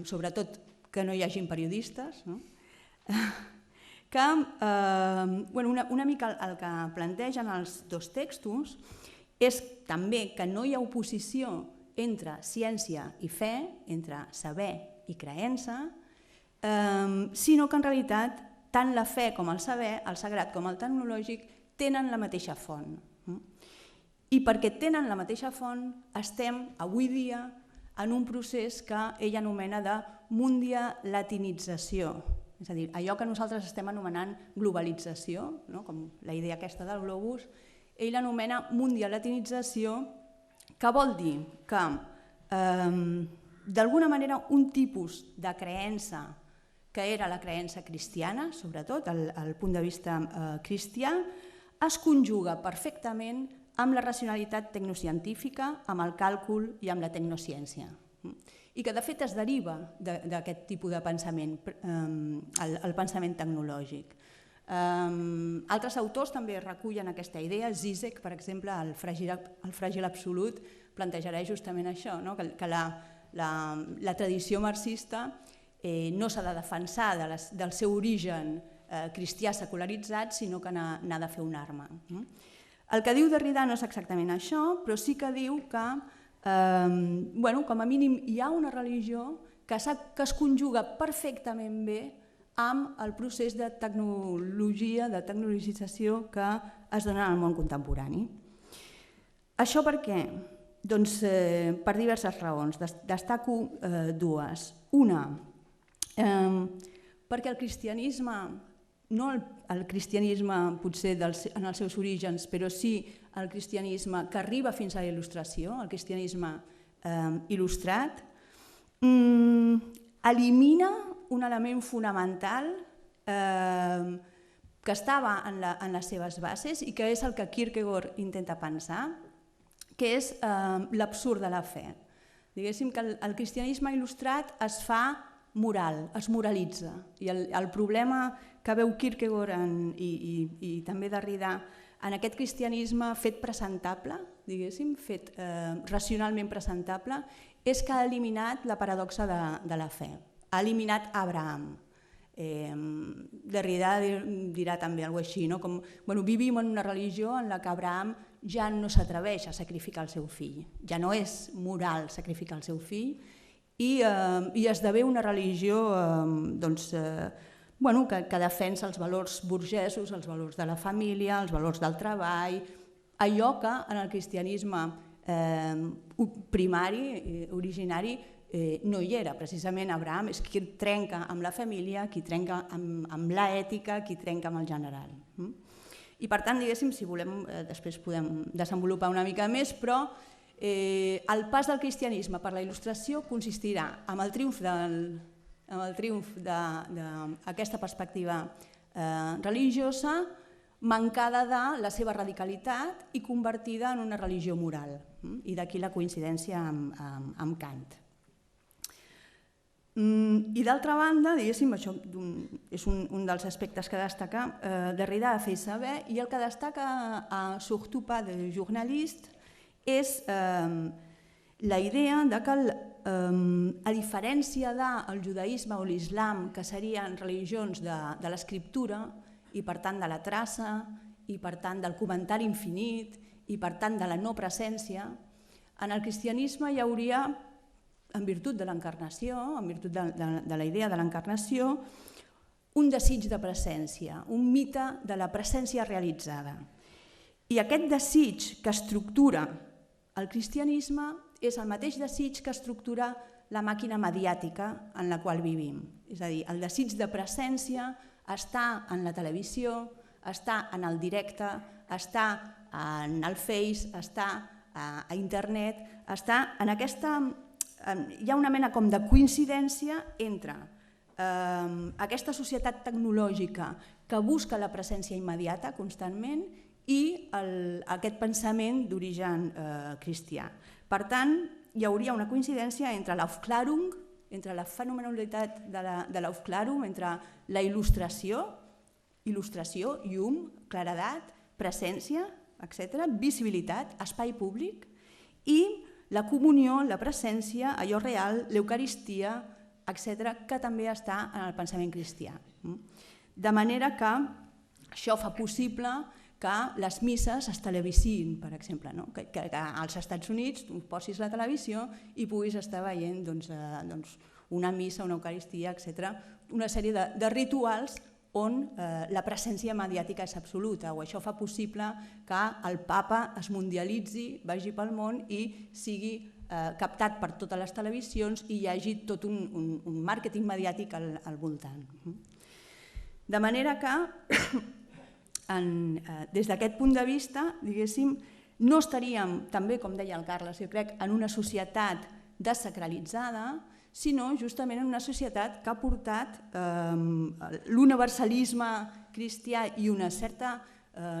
S4: sobretot que no hi hagin periodistes, que una mica el que plantegen els dos textos és també que no hi ha oposició entre ciència i fe, entre saber i creença, sinó que en realitat tant la fe com el saber, el sagrat com el tecnològic, tenen la mateixa font. I perquè tenen la mateixa font estem avui dia en un procés que ell anomena de mundialatinització, és a dir, allò que nosaltres estem anomenant globalització, com la idea aquesta del globus, ell anomena mundialatinització, que vol dir que d'alguna manera un tipus de creença que era la creença cristiana, sobretot el punt de vista cristià, es conjuga perfectament amb la racionalitat tecnocientífica, amb el càlcul i amb la tecnociència. I que de fet es deriva d'aquest tipus de pensament, el pensament tecnològic. Altres autors també recullen aquesta idea. Zizek, per exemple, el fràgil absolut, plantejarà justament això, que la tradició marxista no s'ha de defensar del seu origen cristià secularitzat, sinó que n'ha de fer una arma. El que diu Derrida no és exactament això, però sí que diu que, com a mínim, hi ha una religió que es conjuga perfectament bé amb el procés de tecnologia, de tecnologització que es dona en el món contemporani. Això per què? Doncs per diverses raons. Destaco dues. Una, perquè el cristianisme, no el cristianisme potser en els seus orígens, però sí el cristianisme que arriba fins a la il·lustració, el cristianisme il·lustrat, elimina un element fonamental que estava en les seves bases i que és el que Kierkegaard intenta pensar, que és l'absurd de la fe. Diguéssim que el cristianisme il·lustrat es fa moral, es moralitza. I el problema que veu Kierkegaard i també Derrida en aquest cristianisme fet presentable, diguéssim, fet racionalment presentable, és que ha eliminat la paradoxa de la fe. Ha eliminat Abraham. Derrida dirà també alguna cosa així, com vivim en una religió en la que Abraham ja no s'atreveix a sacrificar el seu fill, ja no és moral sacrificar el seu fill i esdevé una religió que defensa els valors burgesos, els valors de la família, els valors del treball, allò que en el cristianisme primari, originari, no hi era. Precisament Abraham és qui trenca amb la família, qui trenca amb l'ètica, qui trenca amb el general. I per tant, diguéssim, si volem, després podem desenvolupar una mica més, però el pas del cristianisme per la il·lustració consistirà en el triomf d'aquesta perspectiva religiosa, mancada de la seva radicalitat i convertida en una religió moral. I d'aquí la coincidència amb Kant. I d'altra banda, diguéssim, això és un dels aspectes que destaca Derrida a Fer saber, i el que destaca a Surtout pas de journaliste és la idea de que, a diferència del judaïsme o l'islam, que serien religions de l'escriptura i per tant de la traça i per tant del comentari infinit i per tant de la no presència, en el cristianisme hi hauria, en virtut de l'encarnació, en virtut de la idea de l'encarnació, un desig de presència, un mite de la presència realitzada. I aquest desig que estructura el cristianisme és el mateix desig que estructura la màquina mediàtica en la qual vivim. És a dir, el desig de presència està en la televisió, està en el directe, està en el Face, està a internet, està en aquesta... Hi ha una mena com de coincidència entre aquesta societat tecnològica que busca la presència immediata constantment i aquest pensament d'origen cristià. Per tant, hi hauria una coincidència entre l'Aufklärung, entre la fenomenalitat de l'Aufklärung, entre la il·lustració, llum, claredat, presència, etc., visibilitat, espai públic, i la comunió, la presència, allò real, l'eucaristia, etc., que també està en el pensament cristià. De manera que això fa possible que les misses es televisiïn, per exemple, que als Estats Units tu posis la televisió i puguis estar veient una missa, una eucaristia, etc., una sèrie de rituals on la presència mediàtica és absoluta, o això fa possible que el papa es mundialitzi, vagi pel món i sigui captat per totes les televisions i hi hagi tot un màrqueting mediàtic al voltant. De manera que, des d'aquest punt de vista, diguéssim, no estaríem, també com deia el Carles, jo crec, en una societat desacralitzada, sinó justament en una societat que ha portat l'universalisme cristià i una certa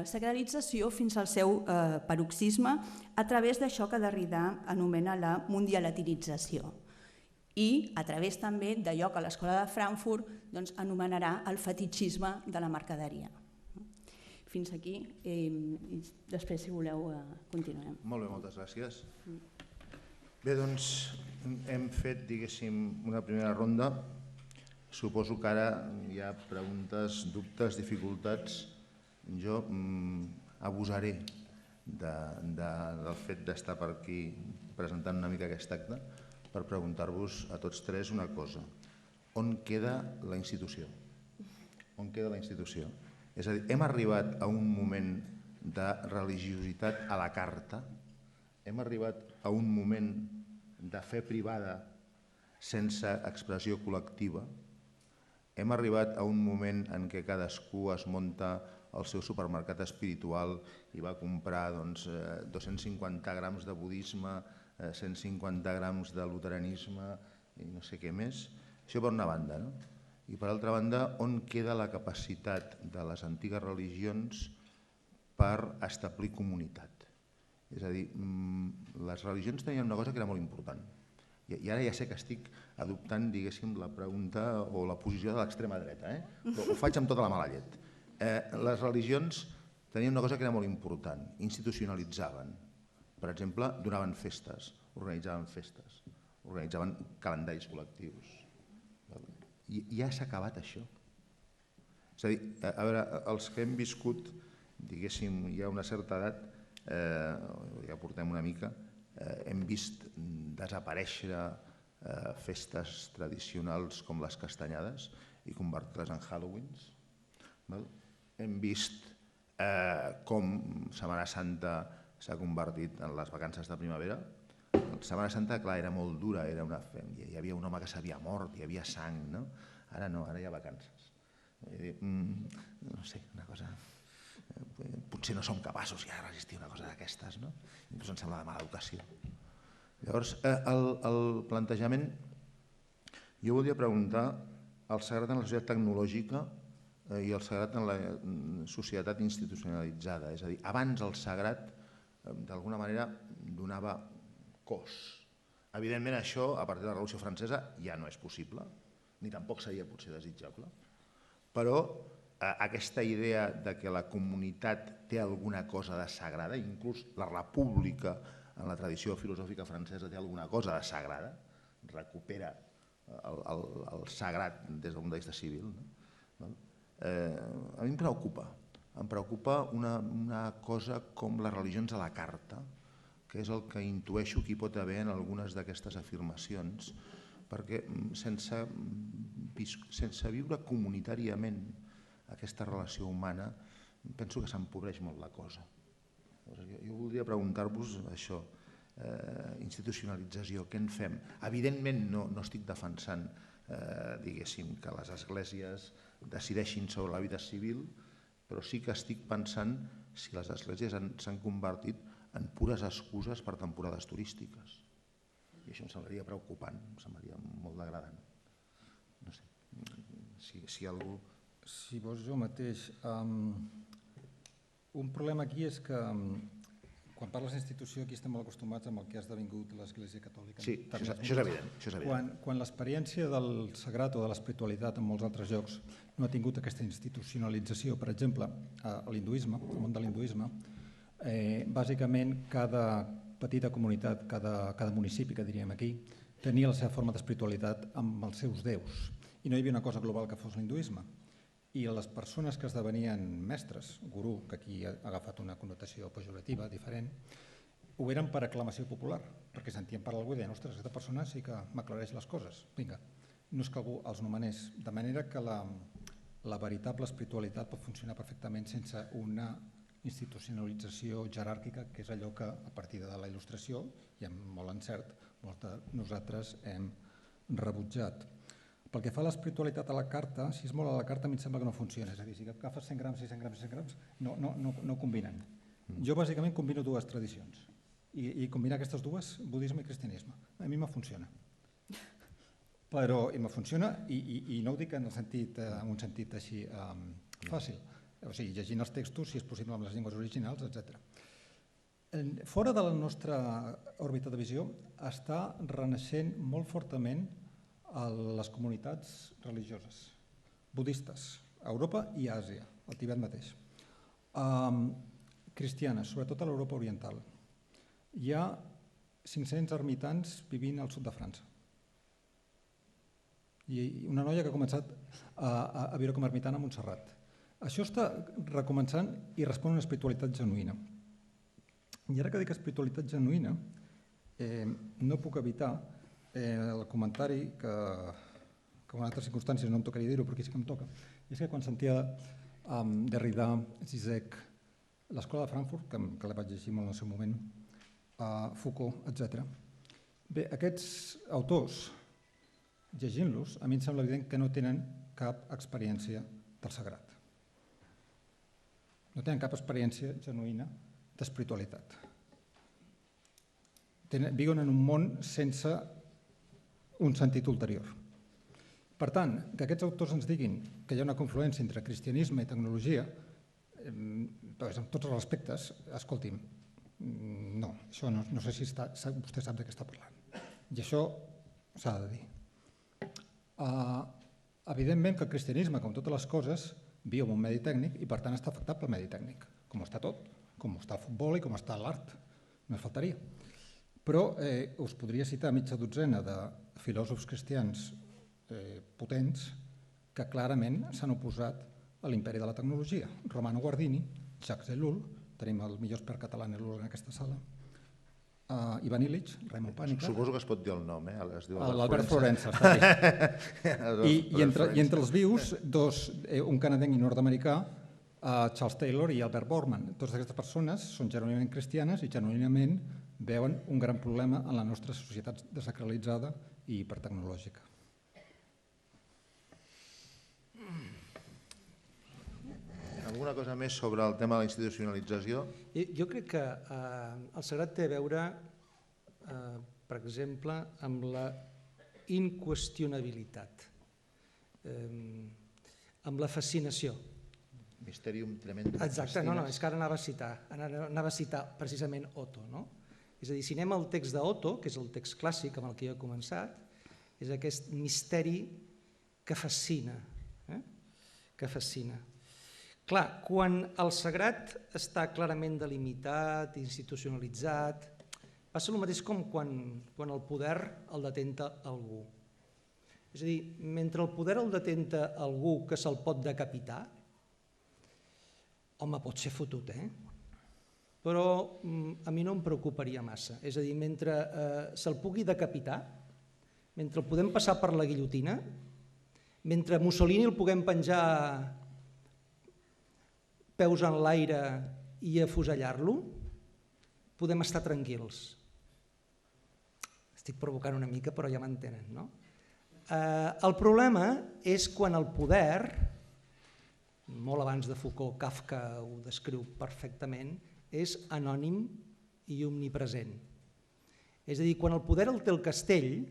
S4: sacralització fins al seu paroxisme a través d'això que Derrida anomena la mundialatinització i a través també d'allò que l'Escola de Frankfurt anomenarà el fetitxisme de la mercaderia. Fins aquí i després, si voleu, continuem.
S1: Molt bé, moltes gràcies. Bé, doncs hem fet, diguéssim, una primera ronda. Suposo que ara hi ha preguntes, dubtes, dificultats. Jo abusaré del fet d'estar per aquí presentant una mica aquest acte per preguntar-vos a tots tres una cosa. On queda la institució? On queda la institució? És a dir, hem arribat a un moment de religiositat a la carta, hem arribat a un moment de fe privada sense expressió col·lectiva, hem arribat a un moment en què cadascú es munta el seu supermercat espiritual i va comprar 250 grams de budisme, 150 grams de luteranisme i no sé què més. Això per una banda, no? I per altra banda, on queda la capacitat de les antigues religions per establir comunitat? És a dir, les religions tenien una cosa que era molt important. I ara ja sé que estic adoptant, diguéssim, la pregunta o la posició de l'extrema dreta, però ho faig amb tota la mala llet. Les religions tenien una cosa que era molt important, institucionalitzaven. Per exemple, donaven festes, organitzaven calendaris col·lectius. I ja s'ha acabat això. És a dir, a veure, els que hem viscut, diguéssim, ja una certa edat, ja portem una mica, hem vist desaparèixer festes tradicionals com les castanyades i convertir-les en Halloweens. Hem vist com Setmana Santa s'ha convertit en les vacances de primavera. Setmana Santa, clar, era molt dura, hi havia un home que s'havia mort, hi havia sang, no? Ara no, ara hi ha vacances. No sé, una cosa... Potser no som capaços ja de resistir una cosa d'aquestes, no? Inclús em sembla de mala educació. Llavors, el plantejament... Jo voldria preguntar, el sagrat en la societat tecnològica i el sagrat en la societat institucionalitzada. És a dir, abans el sagrat d'alguna manera donava cos. Evidentment això, a partir de la Revolució Francesa, ja no és possible, ni tampoc seria potser desitjable, però aquesta idea de que la comunitat té alguna cosa de sagrada, inclús la república en la tradició filosòfica francesa té alguna cosa de sagrada, recupera el sagrat des d'un punt de vista civil, a mi em preocupa una cosa com les religions a la carta, que és el que intueixo que hi pot haver en algunes d'aquestes afirmacions, perquè sense viure comunitàriament aquesta relació humana penso que s'empobreix molt la cosa. Jo voldria preguntar-vos això, institucionalització, què en fem? Evidentment no estic defensant diguéssim que les esglésies decideixin sobre la vida civil, però sí que estic pensant si les esglésies s'han convertit en pures excuses per temporades turístiques. I això em semblaria preocupant, em semblaria molt degradant. No sé, si algú...
S3: Si vols jo mateix. Un problema aquí és que quan parles d'institució aquí estem molt acostumats amb el que ha esdevingut l'Església Catòlica.
S1: Sí, això és evident.
S3: Quan l'experiència del sagrat o de l'espiritualitat en molts altres llocs no ha tingut aquesta institucionalització, per exemple, a l'hinduisme, al món de l'hinduisme, bàsicament cada petita comunitat, cada municipi, que diríem aquí, tenia la seva forma d'espiritualitat amb els seus déus. I no hi havia una cosa global que fos l'hinduisme. I les persones que esdevenien mestres, gurú, que aquí ha agafat una connotació pejorativa, diferent, ho eren per aclamació popular, perquè sentien parlar algú i deien, ostres, aquesta persona sí que m'aclareix les coses. Vinga, no és que algú els nomenés. De manera que la veritable espiritualitat pot funcionar perfectament sense una institucionalització jeràrquica, que és allò que, a partir de la il·lustració, i amb molt encert, molts de nosaltres hem rebutjat. Pel que fa a l'espiritualitat a la carta, si és molt a la carta, a mi em sembla que no funciona. És a dir, si agafes 100 grams i 100 grams i 100 grams, no combinen. Jo bàsicament combino dues tradicions. I combinar aquestes dues, budisme i cristianisme. A mi me funciona. Però me funciona, i no ho dic en un sentit així fàcil. O sigui, llegint els textos, si és possible amb les llengües originals, etc. Fora de la nostra òrbita de visió està renaixent molt fortament a les comunitats religioses, budistes, a Europa i a Àsia, al Tibet mateix. Cristianes, sobretot a l'Europa oriental. Hi ha 500 ermitans vivint al sud de França. I una noia que ha començat a viure com a ermitana a Montserrat. Això està recomençant i respon a una espiritualitat genuïna. I ara que dic espiritualitat genuïna, no puc evitar el comentari que en altres circumstàncies no em tocaria dir-ho, però aquí sí que em toca. I és que quan sentia Derrida, Zizek, l'Escola de Frankfurt, que la vaig llegir molt en el seu moment, Foucault, etc. Bé, aquests autors, llegint-los, a mi em sembla evident que no tenen cap experiència del sagrat. No tenen cap experiència genuïna d'espiritualitat. Viuen en un món sense un sentit ulterior. Per tant, que aquests autors ens diguin que hi ha una confluència entre cristianisme i tecnologia, doncs en tots els aspectes, escolti'm, no, això no sé si vostè sap de què està parlant. I això s'ha de dir. Evidentment que el cristianisme, com totes les coses, viu en un medi tècnic i per tant està afectat pel medi tècnic, com està tot, com està el futbol i com està l'art, no es faltaria. Però us podria citar mitja dotzena de filòsofs cristians potents que clarament s'han oposat a l'imperi de la tecnologia. Romano Guardini, Jacques Ellul, tenim el millor expert català en Ellul en aquesta sala, Ivan Illich, Raymond Pànica...
S1: Suposo que es pot dir el nom,
S3: l'Albert Florença, està bé. I entre els vius, un canadenc i nord-americà, Charles Taylor i Albert Borman. Totes aquestes persones són genuïnament cristianes i genuïnament veuen un gran problema en la nostra societat desacralitzada i hipertecnològica.
S1: Alguna cosa més sobre el tema de la institucionalització?
S2: Jo crec que el sagrat té a veure, per exemple, amb la inqüestionabilitat. amb la fascinació.
S1: Mysterium tremendum.
S2: Exacte, no, és que ara anava a citar precisament Otto, no? És a dir, si anem al text d'Otto, que és el text clàssic amb el que jo he començat, és aquest misteri que fascina, que fascina. Clar, quan el sagrat està clarament delimitat, institucionalitzat, passa el mateix com quan el poder el detenta algú. És a dir, mentre el poder el detenta algú que se'l pot decapitar, home, pot ser fotut, però a mi no em preocuparia massa. És a dir, mentre se'l pugui decapitar, mentre el podem passar per la guillotina, mentre Mussolini el puguem penjar peus en l'aire i afusellar-lo, podem estar tranquils. Estic provocant una mica, però ja m'entenen, no? El problema és quan el poder, molt abans de Foucault, Kafka ho descriu perfectament, és anònim i omnipresent. És a dir, quan el poder el té el castell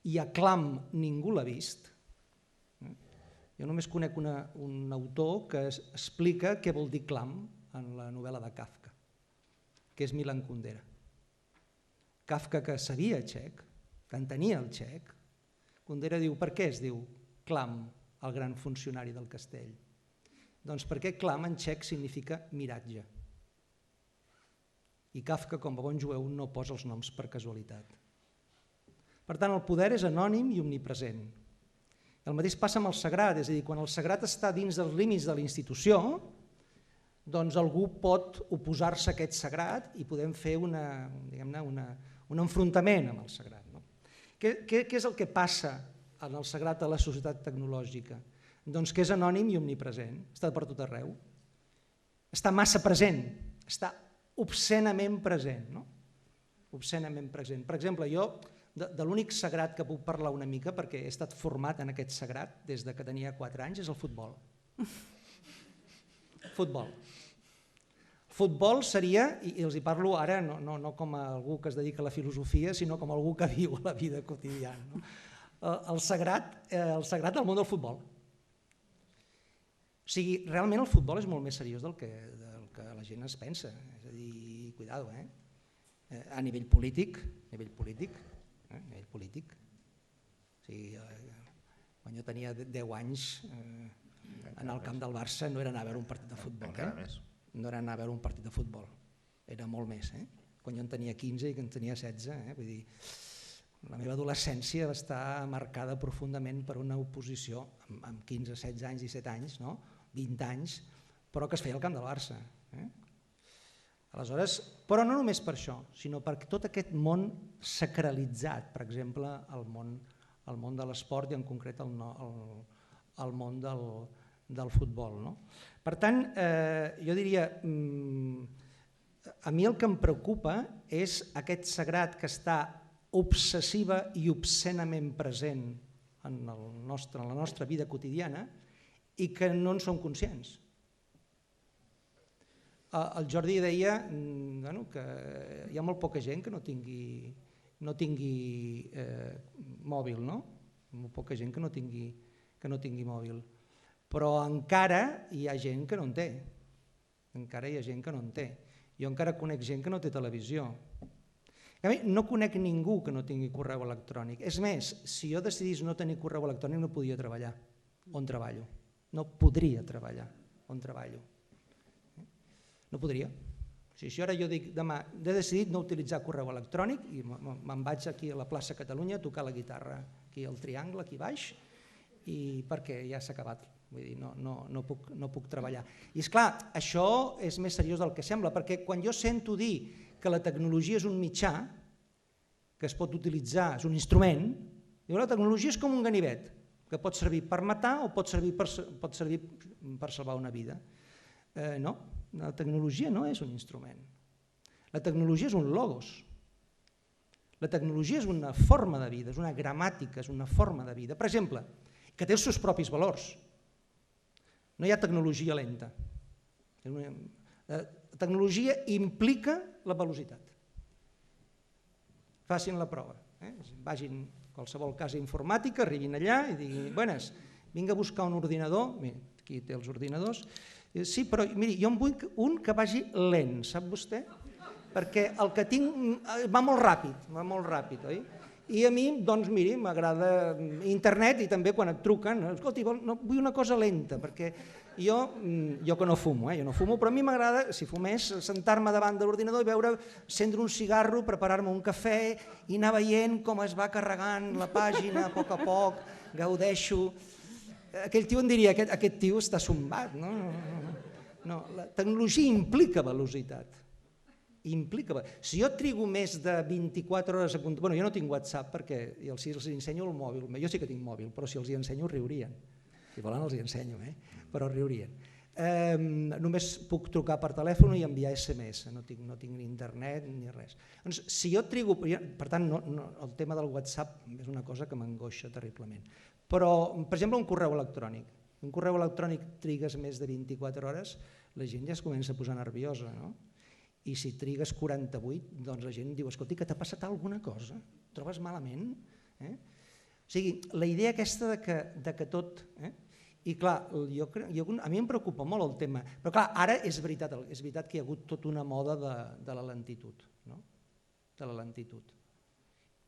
S2: i a clam ningú l'ha vist. Jo només conec un autor que explica què vol dir clam en la novel·la de Kafka, que és Milan Kundera. Kafka, que sabia txec, que entenia el txec, Kundera diu, per què es diu clam el gran funcionari del castell? Doncs perquè clam en txec significa miratge. I Kafka, com a bon jueu, no posa els noms per casualitat. Per tant, el poder és anònim i omnipresent. El mateix passa amb el sagrat, és a dir, quan el sagrat està dins dels límits de la institució, doncs algú pot oposar-se a aquest sagrat i podem fer un enfrontament amb el sagrat. Què és el que passa en el sagrat a la societat tecnològica? Doncs que és anònim i omnipresent, està per tot arreu. Està massa present, està obscenament present. Obscenament present. Per exemple, jo de l'únic sagrat que puc parlar una mica, perquè he estat format en aquest sagrat des que tenia 4 anys, és el futbol. Futbol. Futbol seria, i els hi parlo ara no com a algú que es dedica a la filosofia, sinó com a algú que viu la vida quotidiana. El sagrat del món del futbol. O sigui, realment el futbol és molt més seriós del que la gent es pensa. És a dir, cuidado, a nivell polític, o sigui, quan jo tenia 10 anys en el camp del Barça no era anar a veure un partit de futbol. No era anar a veure un partit de futbol, era molt més. Quan jo en tenia 15 i que en tenia 16, vull dir, la meva adolescència va estar marcada profundament per una oposició amb 15, 16 anys, 17 anys, 20 anys, però que es feia al camp del Barça. Aleshores, però no només per això, sinó per tot aquest món sacralitzat, per exemple, el món de l'esport i en concret el món del futbol. Per tant, jo diria, a mi el que em preocupa és aquest sagrat que està obsessiva i obscenament present en la nostra vida quotidiana i que no en som conscients. El Jordi deia que hi ha molt poca gent que no tingui mòbil, no? Molt poca gent que no tingui mòbil. Però encara hi ha gent que no en té. Encara hi ha gent que no en té. Jo encara conec gent que no té televisió. No conec ningú que no tingui correu electrònic. És més, si jo decidís no tenir correu electrònic no podria treballar on treballo. No podria treballar on treballo. No podria. Si ara jo dic demà he decidit no utilitzar correu electrònic i me'n vaig aquí a la plaça Catalunya a tocar la guitarra aquí al Triangle, aquí baix, i perquè ja s'ha acabat. Vull dir, no puc treballar. I esclar, això és més seriós del que sembla, perquè quan jo sento dir que la tecnologia és un mitjà que es pot utilitzar, és un instrument, la tecnologia és com un ganivet que pot servir per matar o pot servir per salvar una vida. No, la tecnologia no és un instrument. La tecnologia és un logos. La tecnologia és una forma de vida, és una gramàtica, és una forma de vida. Per exemple, que té els seus propis valors. No hi ha tecnologia lenta. La tecnologia implica la velocitat. Facin la prova. Vagin a qualsevol casa informàtica, arribin allà i diguin, buenas, vinc a buscar un ordinador, aquí té els ordinadors, sí, però miri, jo en vull un que vagi lent, sap vostè? Perquè el que tinc va molt ràpid, oi? I a mi, doncs miri, m'agrada internet i també quan et truquen, escolti, vull una cosa lenta, perquè jo que no fumo, però a mi m'agrada, si fumés, sentar-me davant de l'ordinador i veure, encendre un cigarro, preparar-me un cafè i anar veient com es va carregant la pàgina a poc, gaudeixo. Aquell tio em diria, aquest tio està sombat, no? No, la tecnologia implica velocitat. Si jo trigo més de 24 hores a comptar... Bueno, jo no tinc WhatsApp perquè si els ensenyo el mòbil, jo sí que tinc mòbil, però si els hi ensenyo riurien. Si volen els hi ensenyo, però riurien. Només puc trucar per telèfon i enviar SMS, no tinc ni internet ni res. Doncs si jo trigo... Per tant, el tema del WhatsApp és una cosa que m'angoixa terriblement. Però, per exemple, un correu electrònic. Un correu electrònic trigues més de 24 hores, la gent ja es comença a posar nerviosa, no? I si trigues 48, doncs la gent diu, escolti, que t'ha passat alguna cosa? Trobes malament? O sigui, la idea aquesta de que tot... I clar, a mi em preocupa molt el tema, però clar, ara és veritat que hi ha hagut tota una moda de la lentitud, de la lentitud.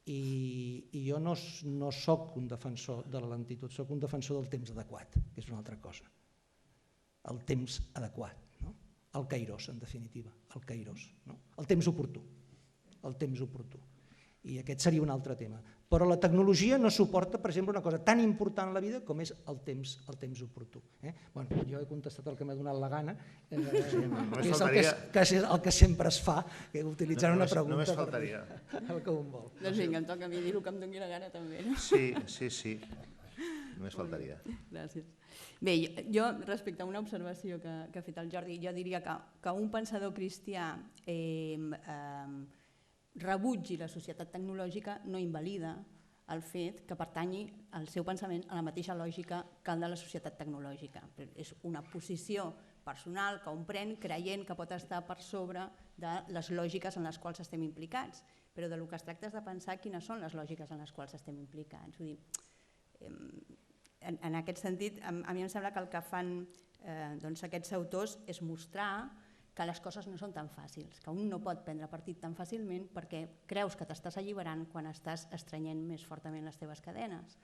S2: I jo no soc un defensor de la lentitud, soc un defensor del temps adequat, que és una altra cosa. El temps adequat. El kairos, en definitiva, el kairos, el temps oportú, i aquest seria un altre tema. Però la tecnologia no suporta, per exemple, una cosa tan important a la vida com és el temps oportú. Jo he contestat el que m'ha donat la gana, que és el que sempre es fa, utilitzant una pregunta.
S1: Només faltaria.
S2: El que un vol.
S4: Doncs vinga, em toca a mi dir-ho que em doni la gana també.
S1: Sí. Només faltaria.
S4: Gràcies. Bé, jo respecte a una observació que ha fet el Jordi, jo diria que un pensador cristià rebutgi la societat tecnològica no invalida el fet que pertanyi el seu pensament a la mateixa lògica que el de la societat tecnològica. És una posició personal que un pren creient que pot estar per sobre de les lògiques en les quals estem implicats, però del que es tracta és de pensar quines són les lògiques en les quals estem implicats. Vull dir, en aquest sentit, a mi em sembla que el que fan aquests autors és mostrar que les coses no són tan fàcils, que un no pot prendre partit tan fàcilment perquè creus que t'estàs alliberant quan estàs estrenyent més fortament les teves cadenes.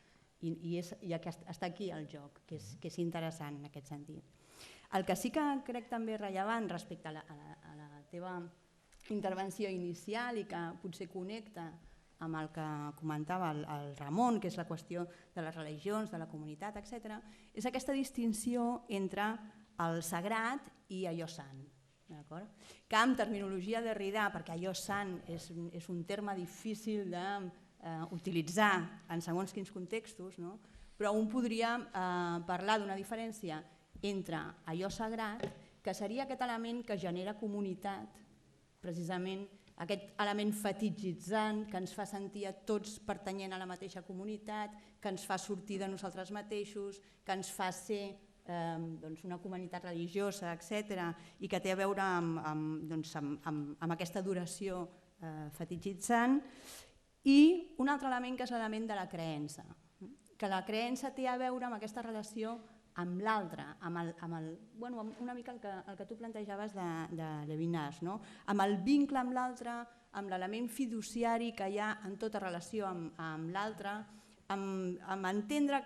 S4: I està aquí el joc, que és interessant en aquest sentit. El que sí que crec també rellevant respecte a la teva intervenció inicial i que potser connecta amb el que comentava el Ramon, que és la qüestió de les religions, de la comunitat, etc., és aquesta distinció entre el sagrat i allò sant. Que amb terminologia de Derrida, perquè allò sant és un terme difícil d'utilitzar en segons quins contextos, però un podria parlar d'una diferència entre allò sagrat, que seria aquest element que genera comunitat, precisament aquest element fetichitzant que ens fa sentir a tots pertanyent a la mateixa comunitat, que ens fa sortir de nosaltres mateixos, que ens fa ser una comunitat religiosa, etc., i que té a veure amb aquesta adoració fetichitzant. I un altre element que és l'element de la creença, que la creença té a veure amb aquesta relació amb l'altre, una mica el que tu plantejaves de Levinas, amb el vincle amb l'altre, amb l'element fiduciari que hi ha en tota relació amb l'altre, amb entendre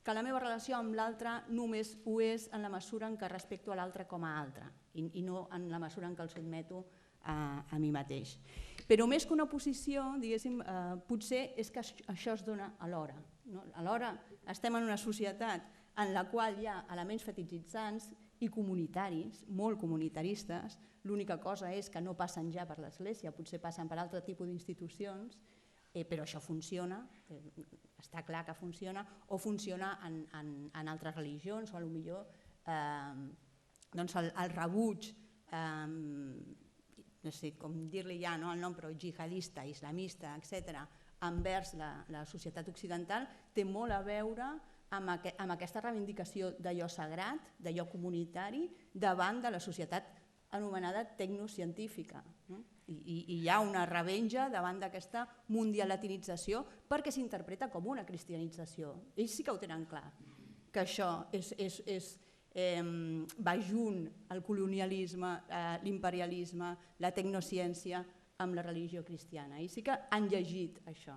S4: que la meva relació amb l'altre només ho és en la mesura en què respecto a l'altre com a altre i no en la mesura en què el sotmeto a mi mateix. Però més que una posició, diguéssim, potser és que això es dona alhora. Alhora estem en una societat en la qual hi ha elements fetichitzants i comunitaris, molt comunitaristes. L'única cosa és que no passen ja per l'Església, potser passen per altre tipus d'institucions, però això funciona, està clar que funciona, o funciona en altres religions, o potser el rebuig, no sé com dir-li ja el nom, però jihadista, islamista, etc., envers la societat occidental, té molt a veure amb aquesta reivindicació d'allò sagrat, d'allò comunitari, davant de la societat anomenada tecnocientífica. I hi ha una revenja davant d'aquesta mundialatinització perquè s'interpreta com una cristianització. Ells sí que ho tenen clar, que això va junt el colonialisme, l'imperialisme, la tecnociència amb la religió cristiana. I sí que han llegit això.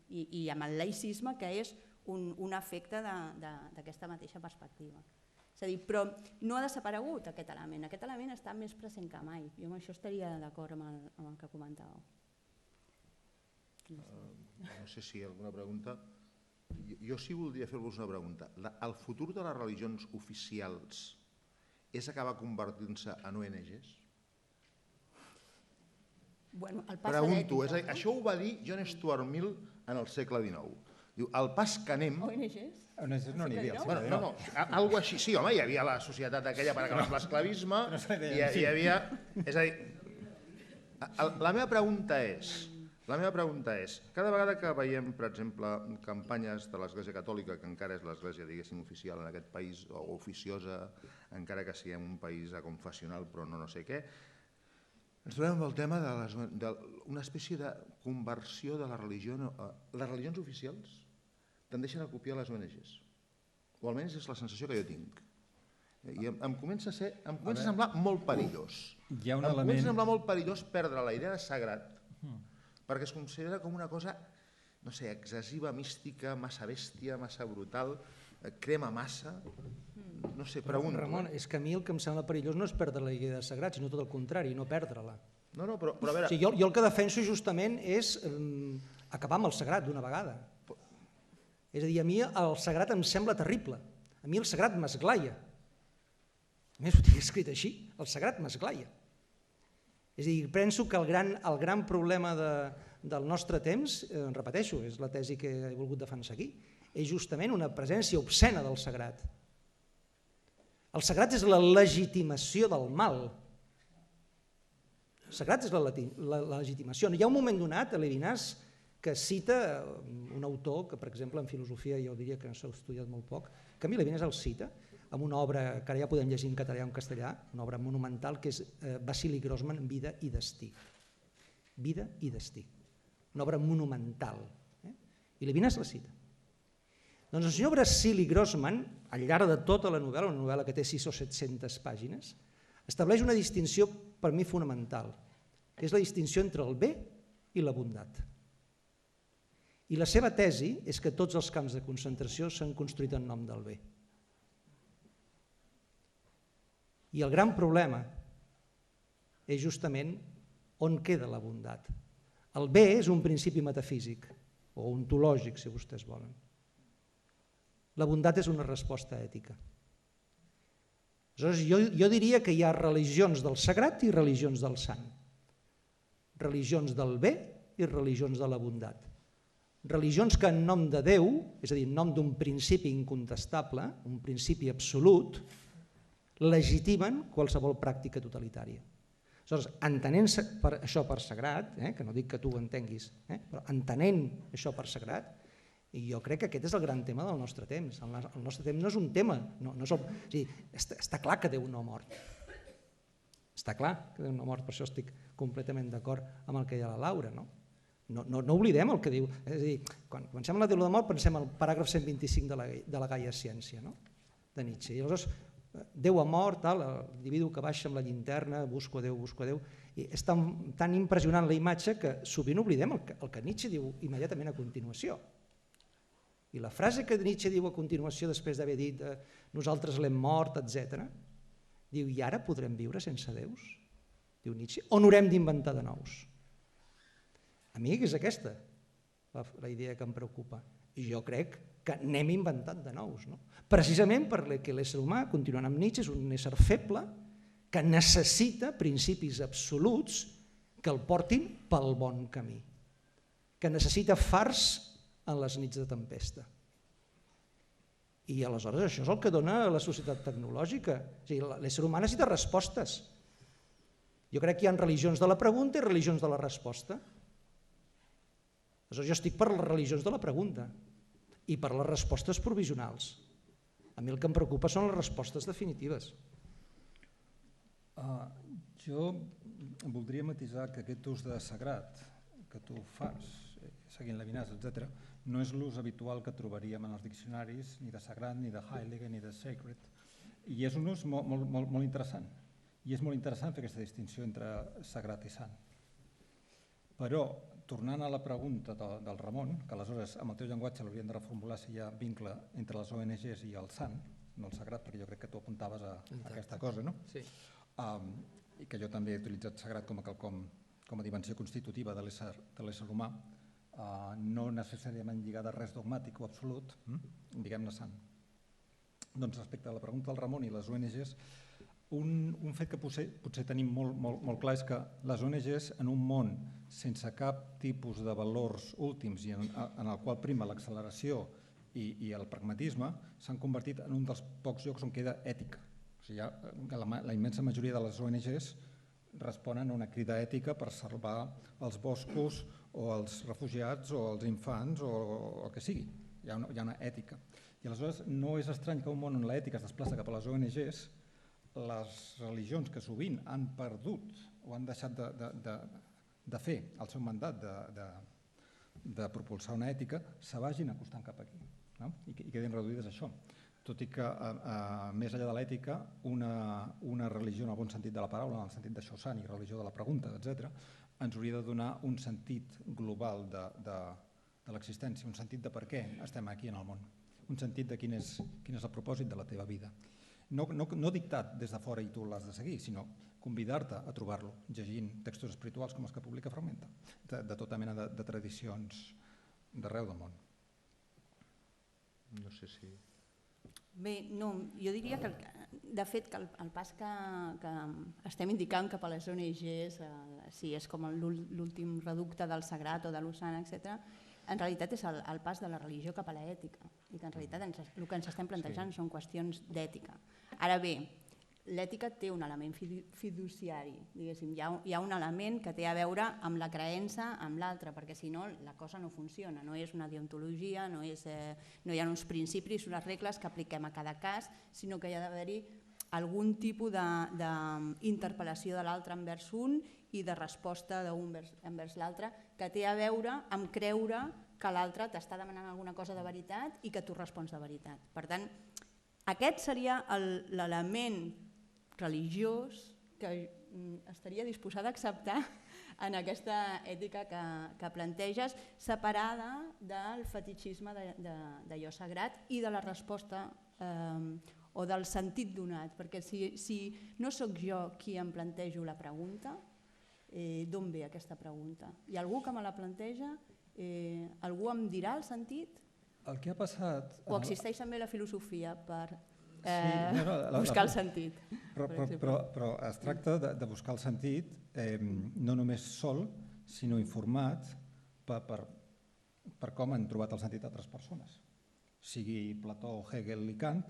S4: I amb el laïcisme, que és un efecte d'aquesta mateixa perspectiva. És a dir, però no ha desaparegut aquest element està més present que mai. Jo amb això estaria d'acord amb el que comentàveu.
S1: No sé si hi ha alguna pregunta. Jo sí voldria fer-vos una pregunta. El futur de les religions oficials és acabar convertint-se en ONGs? Pregunto, això ho va dir John Stuart Mill en el segle XIX. Diu, al pas que anem...
S4: ONGs?
S3: ONGs no n'hi havia al segle
S1: XIX. No, algo així. Sí, home, hi havia la societat aquella per acabar amb l'esclavisme, hi havia... És a dir, la meva pregunta és, cada vegada que veiem, per exemple, campanyes de l'Església Catòlica, que encara és l'església, diguéssim, oficial en aquest país, o oficiosa, encara que siguem un país aconfessional, però no sé què, ens trobem amb el tema d'una espècie de conversió de la religió. Les religions oficials tendeixen a copiar les ONGs, o almenys és la sensació que jo tinc. I em comença a semblar molt perillós. Em comença a semblar molt perillós perdre la idea de sagrat, perquè es considera com una cosa, no sé, excessiva, mística, massa bèstia, massa brutal, crema massa, no sé, pregunto.
S2: Ramon, és que a mi el que em sembla perillós no és perdre la idea de sagrat, sinó tot el contrari, no perdre-la.
S1: No, però a veure...
S2: Jo el que defenso justament és acabar amb el sagrat d'una vegada. És a dir, a mi el sagrat em sembla terrible, a mi el sagrat m'esglaia. A més ho tinc escrit així, el sagrat m'esglaia. És a dir, penso que el gran problema del nostre temps, repeteixo, és la tesi que he volgut defensar aquí, és justament una presència obscena del sagrat. El sagrat és la legitimació del mal. El sagrat és la legitimació. Hi ha un moment donat, a Levinas, que cita un autor que, per exemple, en filosofia jo diria que s'ha estudiat molt poc, que a mi Levinas el cita, amb una obra que ara ja podem llegir en català o en castellà, una obra monumental, que és Wassily Grossman, Vida i destí. Vida i destí. Una obra monumental. I Levinas la cita. Doncs el senyor Wassily Grossman, al llarg de tota la novel·la, una novel·la que té 600 o 700 pàgines, estableix una distinció per mi fonamental, que és la distinció entre el bé i la bondat. I la seva tesi és que tots els camps de concentració s'han construït en nom del bé. I el gran problema és justament on queda la bondat. El bé és un principi metafísic, o ontològic, si vostès volen. La bondat és una resposta ètica. Aleshores, jo diria que hi ha religions del sagrat i religions del sant. Religions del bé i religions de la bondat. Religions que en nom de Déu, és a dir, en nom d'un principi incontestable, un principi absolut, legitimen qualsevol pràctica totalitària. Aleshores, entenent això per sagrat, que no dic que tu ho entenguis, però entenent això per sagrat, jo crec que aquest és el gran tema del nostre temps. El nostre temps no és un tema, està clar que Déu no ha mort. Està clar que Déu no ha mort, per això estic completament d'acord amb el que deia la Laura. No oblidem el que diu. És a dir, quan pensem en la teoria de la mort pensem en el paràgraf 125 de la Gaia Ciència, de Nietzsche. I aleshores, Déu ha mort, l'individu que baixa amb la llinterna, busco a Déu, i és tan impressionant la imatge que sovint oblidem el que Nietzsche diu immediatament a continuació. I la frase que Nietzsche diu a continuació, després d'haver dit nosaltres l'hem mort, etc., diu, i ara podrem viure sense déus? Diu Nietzsche, o n'haurem d'inventar de nous? A mi és aquesta la idea que em preocupa. I jo crec que n'hem inventat de nous. Precisament perquè l'ésser humà, continuant amb Nietzsche, és un ésser feble que necessita principis absoluts que el portin pel bon camí, que necessita fars en les nits de tempesta. I aleshores això és el que dona la societat tecnològica. L'ésser humà necessita respostes. Jo crec que hi ha religions de la pregunta i religions de la resposta. Aleshores jo estic per les religions de la pregunta i per les respostes provisionals. A mi el que em preocupa són les respostes definitives.
S3: Jo voldria matisar que aquest ús de sagrat que tu fas, seguint Levinas, etc., no és l'ús habitual que trobaríem en els diccionaris ni de sagrat, ni de heilige, ni de sacred. I és un ús molt interessant. I és molt interessant fer aquesta distinció entre sagrat i sant. Però, tornant a la pregunta del Ramon, que aleshores amb el teu llenguatge l'hauríem de reformular si hi ha vincle entre les ONGs i el sant, no el sagrat, perquè jo crec que tu apuntaves a aquesta cosa, no?
S2: Sí.
S3: I que jo també he utilitzat sagrat com a dimensió constitutiva de l'ésser humà, no necessàriament lligada a res dogmàtic o absolut, diguem-ne sant. Doncs respecte a la pregunta del Ramon i les ONGs, un fet que potser tenim molt clar és que les ONGs en un món sense cap tipus de valors últims i en el qual prima l'acceleració i el pragmatisme s'han convertit en un dels pocs llocs on queda ètica. O sigui, la immensa majoria de les ONGs responen a una crida ètica per salvar els boscos o els refugiats o els infants o el que sigui. Hi ha una ètica. I aleshores no és estrany que un món on l'ètica es desplaça cap a les ONGs, les religions que sovint han perdut o han deixat de fer el seu mandat de propulsar una ètica, se vagin acostant cap aquí, no? I quedin reduïdes a això. Tot i que, més enllà de l'ètica, una religió en el bon sentit de la paraula, en el sentit de Chaussani, religió de la pregunta, etc., ens hauria de donar un sentit global de l'existència, un sentit de per què estem aquí en el món, un sentit de quin és el propòsit de la teva vida. No dictat des de fora i tu l'has de seguir, sinó convidar-te a trobar-lo llegint textos espirituals com els que publica Fragmenta, de tota mena de tradicions d'arreu del món.
S1: No sé si...
S4: Bé, no, jo diria que, de fet, que el pas que estem indicant cap a les ONGs, si és com l'últim reducte del sagrat o de l'Usana, etc., en realitat és el pas de la religió cap a l'ètica i que en realitat el que ens estem plantejant són qüestions d'ètica. Ara bé, l'ètica té un element fiduciari, diguéssim, hi ha un element que té a veure amb la creença amb l'altre, perquè si no la cosa no funciona, no és una deontologia, no hi ha uns principis, unes regles que apliquem a cada cas, sinó que hi ha d'haver-hi algun tipus d'interpel·lació de l'altre envers un i de resposta d'un envers l'altre que té a veure amb creure que l'altre t'està demanant alguna cosa de veritat i que tu respons de veritat. Per tant, aquest seria l'element religiós que estaria disposada a acceptar en aquesta ètica que planteges, separada del fetitxisme d'allò sagrat i de la resposta o del sentit donat, perquè si no sóc jo qui em plantejo la pregunta, d'on ve aquesta pregunta? Hi ha algú que me la planteja? Algú em dirà el sentit?
S3: El que ha passat...
S4: O existeix també la filosofia per buscar el sentit?
S3: Però es tracta de buscar el sentit no només sol, sinó informat per com han trobat el sentit altres persones. Sigui Plató, Hegel i Kant,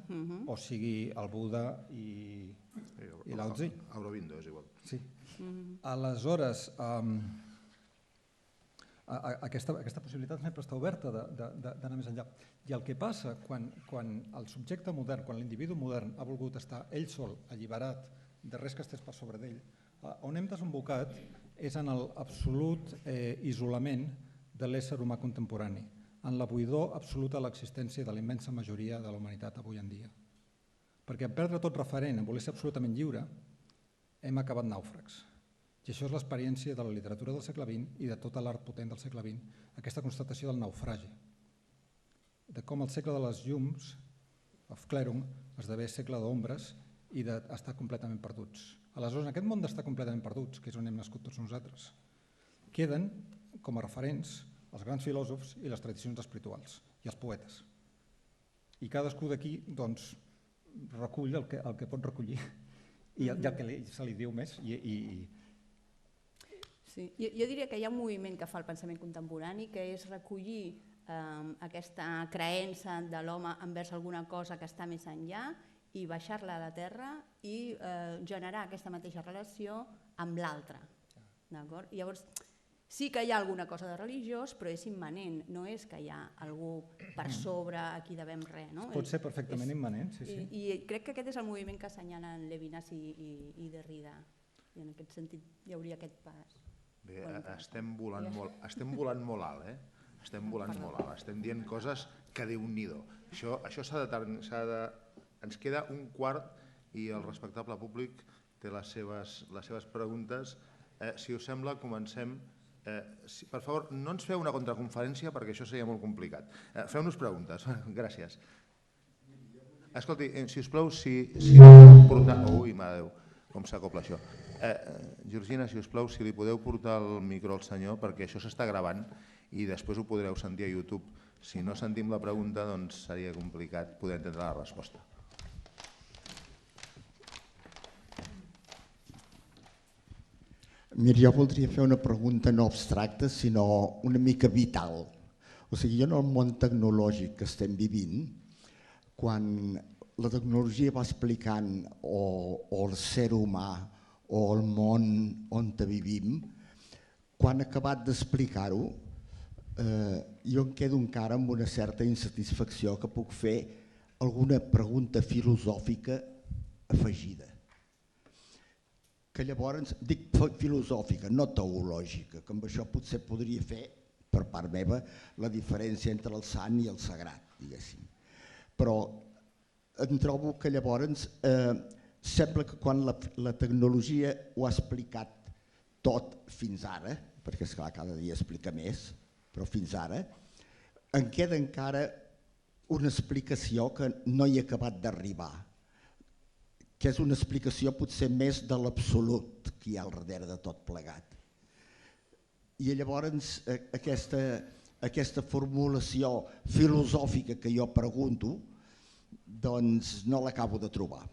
S3: o sigui el Buda i Lao Tzu.
S1: Aurobindo, és igual.
S3: Sí. Aleshores, aquesta possibilitat sempre està oberta d'anar més enllà. I el que passa quan el subjecte modern, quan l'individu modern ha volgut estar ell sol, alliberat de res que estés per sobre d'ell, on hem desembocat és en l'absolut isolament de l'ésser humà contemporani, en la buidor absoluta de l'existència de la immensa majoria de la humanitat avui en dia. Perquè en perdre tot referent, en voler ser absolutament lliure, hem acabat nàufrags. I això és l'experiència de la literatura del segle XX i de tota l'art potent del segle XX, aquesta constatació del naufragi, de com el segle de les llums, of Clerum, esdevé segle d'ombres i d'estar completament perduts. Aleshores, en aquest món d'estar completament perduts, que és on hem nascut tots nosaltres, queden com a referents els grans filòsofs i les tradicions espirituals, i els poetes. I cadascú d'aquí recull el que pot recollir i el que se li diu més.
S4: Sí. Jo diria que hi ha un moviment que fa el pensament contemporani, que és recollir aquesta creença de l'home envers alguna cosa que està més enllà i baixar-la a la terra i generar aquesta mateixa relació amb l'altre. Llavors, sí que hi ha alguna cosa de religiós, però és immanent, no és que hi ha algú per sobre a qui devem res.
S3: Pot ser perfectament immanent, sí.
S4: I crec que aquest és el moviment que assenyalen Levinas i Derrida, i en aquest sentit hi hauria aquest pas.
S1: Bé, estem volant molt alt, estem volant molt alt, estem dient coses que Déu-n'hi-do. Això s'ha de... Ens queda un quart i el respectable públic té les seves preguntes. Si us sembla, comencem. Per favor, no ens feu una contraconferència perquè això seria molt complicat. Feu-nos preguntes. Gràcies. Escolti, si us plau, si portar... Ui, mare Déu, com s'acopla això. Georgina, si us plau, si li podeu portar el micro al senyor, perquè això s'està gravant i després ho podreu sentir a YouTube. Si no sentim la pregunta, doncs seria complicat poder entendre la resposta.
S5: Mira, jo voldria fer una pregunta no abstracta, sinó una mica vital. O sigui, jo en el món tecnològic que estem vivint, quan la tecnologia va explicant o el ser humà o el món on vivim, quan ha acabat d'explicar-ho, jo em quedo encara amb una certa insatisfacció que puc fer alguna pregunta filosòfica afegida. Que llavors, dic filosòfica, no teològica, que amb això potser podria fer, per part meva, la diferència entre el sant i el sagrat, diguéssim. Però em trobo que llavors sembla que quan la tecnologia ho ha explicat tot fins ara, perquè esclar, cada dia explica més, però fins ara, en queda encara una explicació que no hi ha acabat d'arribar, que és una explicació potser més de l'absolut que hi ha al darrere de tot plegat. I llavors aquesta formulació filosòfica que jo pregunto, doncs no l'acabo de trobar.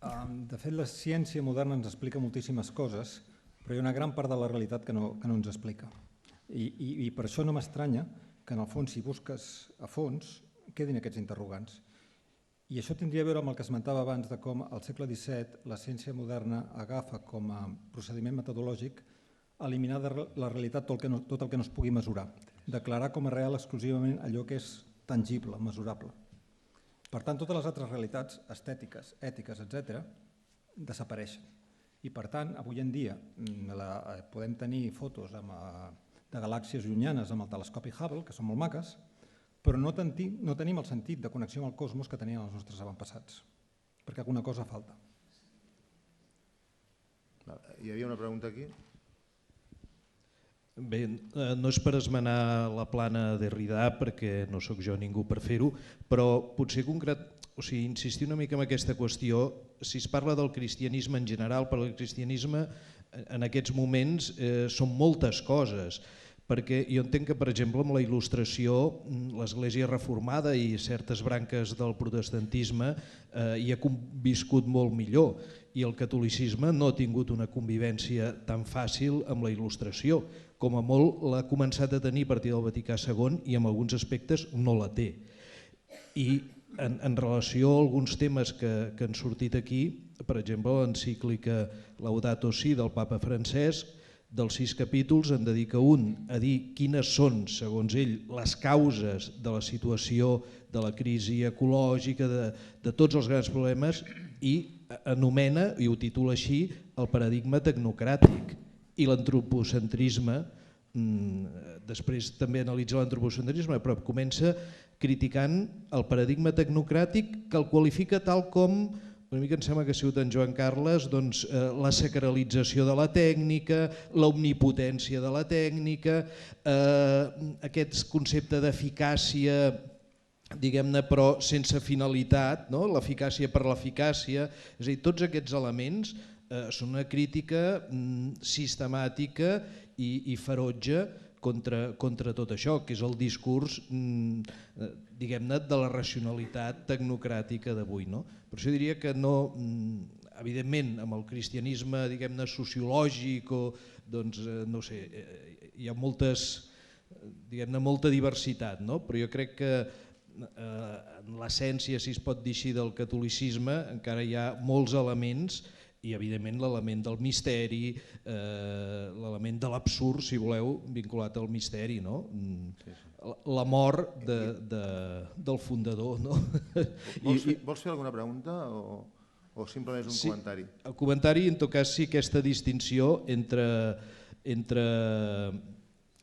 S3: De fet, la ciència moderna ens explica moltíssimes coses, però hi ha una gran part de la realitat que no ens explica. I per això no m'estranya que en el fons, si busques a fons, quedin aquests interrogants. I això tindria a veure amb el que esmentava abans de com al segle XVII la ciència moderna agafa com a procediment metodològic eliminar de la realitat tot el que no es pugui mesurar, declarar com a real exclusivament allò que és tangible, mesurable. Per tant, totes les altres realitats estètiques, ètiques, etc., desapareixen. I per tant, avui en dia podem tenir fotos de galàxies llunyanes amb el telescopi Hubble, que són molt maques, però no tenim el sentit de connexió amb el cosmos que tenien els nostres avantpassats, perquè alguna cosa falta.
S1: Hi havia una pregunta aquí?
S6: Bé, no és per esmenar la plana de Derrida, perquè no sóc jo ningú per fer-ho, però potser insistir una mica en aquesta qüestió. Si es parla del cristianisme en general, però el cristianisme en aquests moments són moltes coses, perquè jo entenc que, per exemple, amb la il·lustració, l'Església reformada i certes branques del protestantisme hi ha conviscut molt millor, i el catolicisme no ha tingut una convivència tan fàcil amb la il·lustració. Com a molt l'ha començat a tenir a partir del Vaticà II i en alguns aspectes no la té. I en relació a alguns temes que han sortit aquí, per exemple, l'encíclica Laudato Si del papa Francesc, dels 6 capítols en dedica un a dir quines són, segons ell, les causes de la situació, de la crisi ecològica, de tots els grans problemes, i anomena, i ho titula així, el paradigma tecnocràtic. I l'antropocentrisme, després també analitza l'antropocentrisme, però comença criticant el paradigma tecnocràtic, que el qualifica tal com, una mica em sembla que ha sigut en Joan Carles, la sacralització de la tècnica, l'omnipotència de la tècnica, aquest concepte d'eficàcia, diguem-ne, però sense finalitat, l'eficàcia per l'eficàcia, és a dir, tots aquests elements són una crítica sistemàtica i ferotge contra tot això, que és el discurs, diguem-ne, de la racionalitat tecnocràtica d'avui. Per això diria que no, evidentment, amb el cristianisme, diguem-ne, sociològic, no sé, hi ha molta diversitat, però jo crec que en l'essència, si es pot dir així, del catolicisme encara hi ha molts elements, i evidentment l'element del misteri, l'element de l'absurd, si voleu, vinculat al misteri, la mort del fundador.
S1: Vols fer alguna pregunta o simplement és un comentari?
S6: El comentari, en tot cas, sí, aquesta distinció entre entre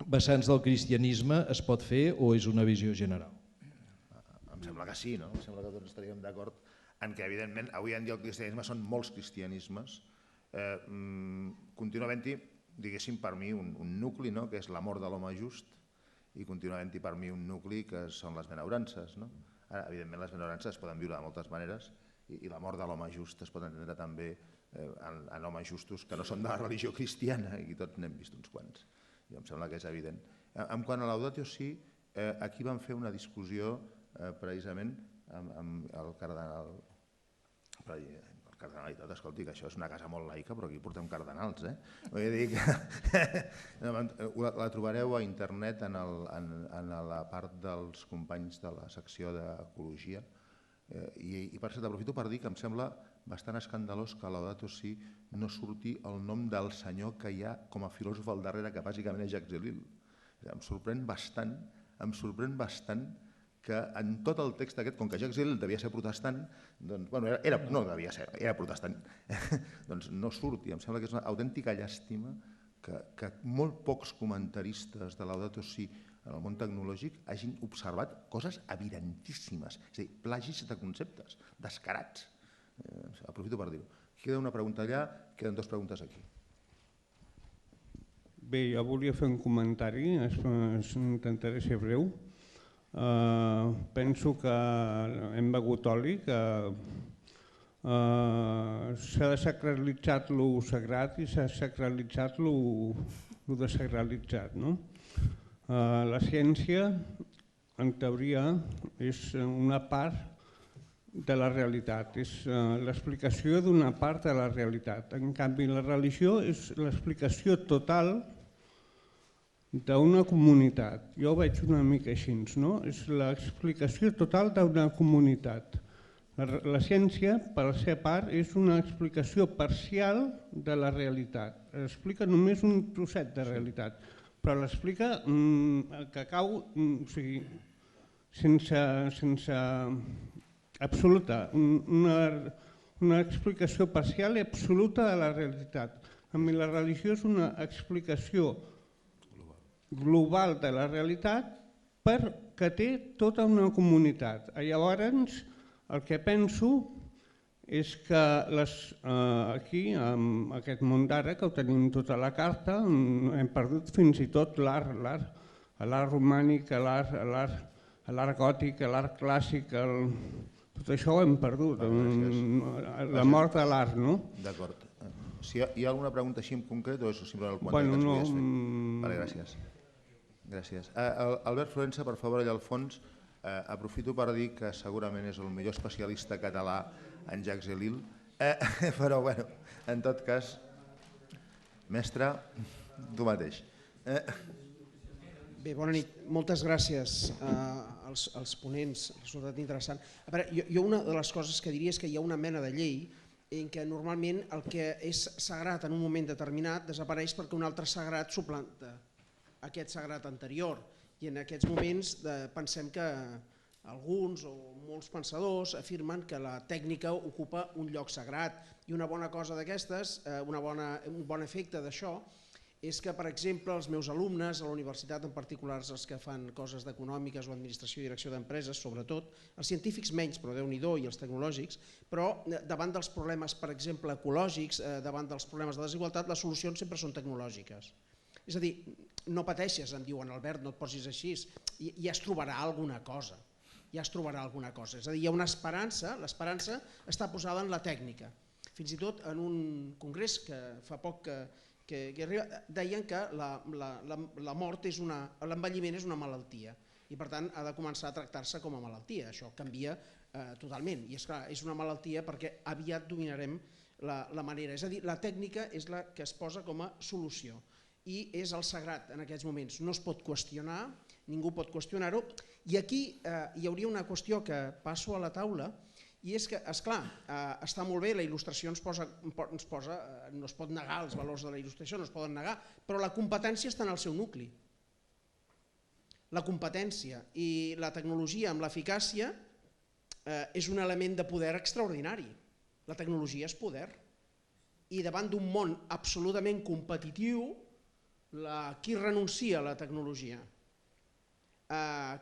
S6: vessants del cristianisme es pot fer o és una visió general?
S1: Em sembla que sí, no? Em sembla que tots estaríem d'acord en què, evidentment, avui en dia el cristianisme són molts cristianismes. Continua havent-hi, diguéssim, per mi, un nucli, no?, que és l'amor de l'home just, i continua havent-hi per mi un nucli que són les benaurances, no? Ara, evidentment, les benaurances es poden viure de moltes maneres i l'amor de l'home just es pot entendre també en homes justos que no són de la religió cristiana, i tots n'hem vist uns quants. I em sembla que és evident. En quant a Laudato Si, aquí vam fer una discussió precisament amb el cardenal. El cardenalitat, escolti, que això és una casa molt laica, però aquí portem cardenals, eh? Vull dir que la trobareu a internet en la part dels companys de la secció d'ecologia. I per cert, aprofito per dir que em sembla bastant escandalós que a Laudato Si no surti el nom del senyor que hi ha com a filòsof al darrere, que bàsicament és Jacques Ellul. Em sorprèn bastant que en tot el text aquest, com que Jacques Ellul devia ser protestant, era protestant, doncs no surti. Em sembla que és una autèntica llàstima que molt pocs comentaristes de Laudato Si en el món tecnològic hagin observat coses evidentíssimes, és a dir, plagis de conceptes, descarats. Aprofito per dir-ho. Queda una pregunta allà, queden dues preguntes aquí.
S7: Bé, jo volia fer un comentari, intentaré ser breu. Penso que hem begut oli, que s'ha desacralitzat lo sagrat i s'ha sacralitzat lo desacralitzat. La ciència, en teoria, és una part de la realitat, és l'explicació d'una part de la realitat. En canvi, la religió és l'explicació total d'una comunitat. Jo ho veig una mica així, no? És l'explicació total d'una comunitat. La ciència, per la seva part, és una explicació parcial de la realitat. Explica només un trosset de realitat, però l'explica que cau, o sigui, sense absoluta, una explicació parcial i absoluta de la realitat. A mi la religió és una explicació global de la realitat perquè té tota una comunitat. Llavors, el que penso és que aquí, en aquest món d'ara, que ho tenim tota la carta, hem perdut fins i tot l'art romànic, l'art gòtic, l'art clàssic, tot això ho hem perdut, la mort de l'art, no?
S1: D'acord. Si hi ha alguna pregunta així en concret o és simplement el comentari que ens volies fer? Vale, gràcies. Gràcies. Albert Florença, per favor, allà al fons, aprofito per dir que segurament és el millor especialista català en Jacques Ellul, però bueno, en tot cas, mestre, tu mateix.
S8: Bé, bona nit. Moltes gràcies als ponents, ha resultat interessant. A veure, jo una de les coses que diria és que hi ha una mena de llei en què normalment el que és sagrat en un moment determinat desapareix perquè un altre sagrat suplanta aquest sagrat anterior, i en aquests moments pensem que alguns o molts pensadors afirmen que la tècnica ocupa un lloc sagrat, i una bona cosa d'aquestes, un bon efecte d'això, és que, per exemple, els meus alumnes a la universitat, en particular els que fan coses d'econòmiques o administració i direcció d'empreses, sobretot, els científics menys, però Déu-n'hi-do, i els tecnològics, però davant dels problemes, per exemple, ecològics, davant dels problemes de desigualtat, les solucions sempre són tecnològiques. És a dir, no pateixes, em diuen, Albert, no et posis així, ja es trobarà alguna cosa, ja es trobarà alguna cosa. És a dir, hi ha una esperança, l'esperança està posada en la tècnica. Fins i tot en un congrés que fa poc que arriba, deien que la mort, l'envelliment és una malaltia i per tant ha de començar a tractar-se com a malaltia. Això canvia totalment i és clar, és una malaltia perquè aviat dominarem la manera. És a dir, la tècnica és la que es posa com a solució i és el sagrat en aquests moments. No es pot qüestionar, ningú pot qüestionar-ho, i aquí hi hauria una qüestió que passo a la taula, i és que, esclar, està molt bé, la il·lustració ens posa, no es pot negar els valors de la il·lustració, no es poden negar, però la competència està en el seu nucli. La competència i la tecnologia amb l'eficàcia és un element de poder extraordinari. La tecnologia és poder. I davant d'un món absolutament competitiu, Qui renuncia a la tecnologia?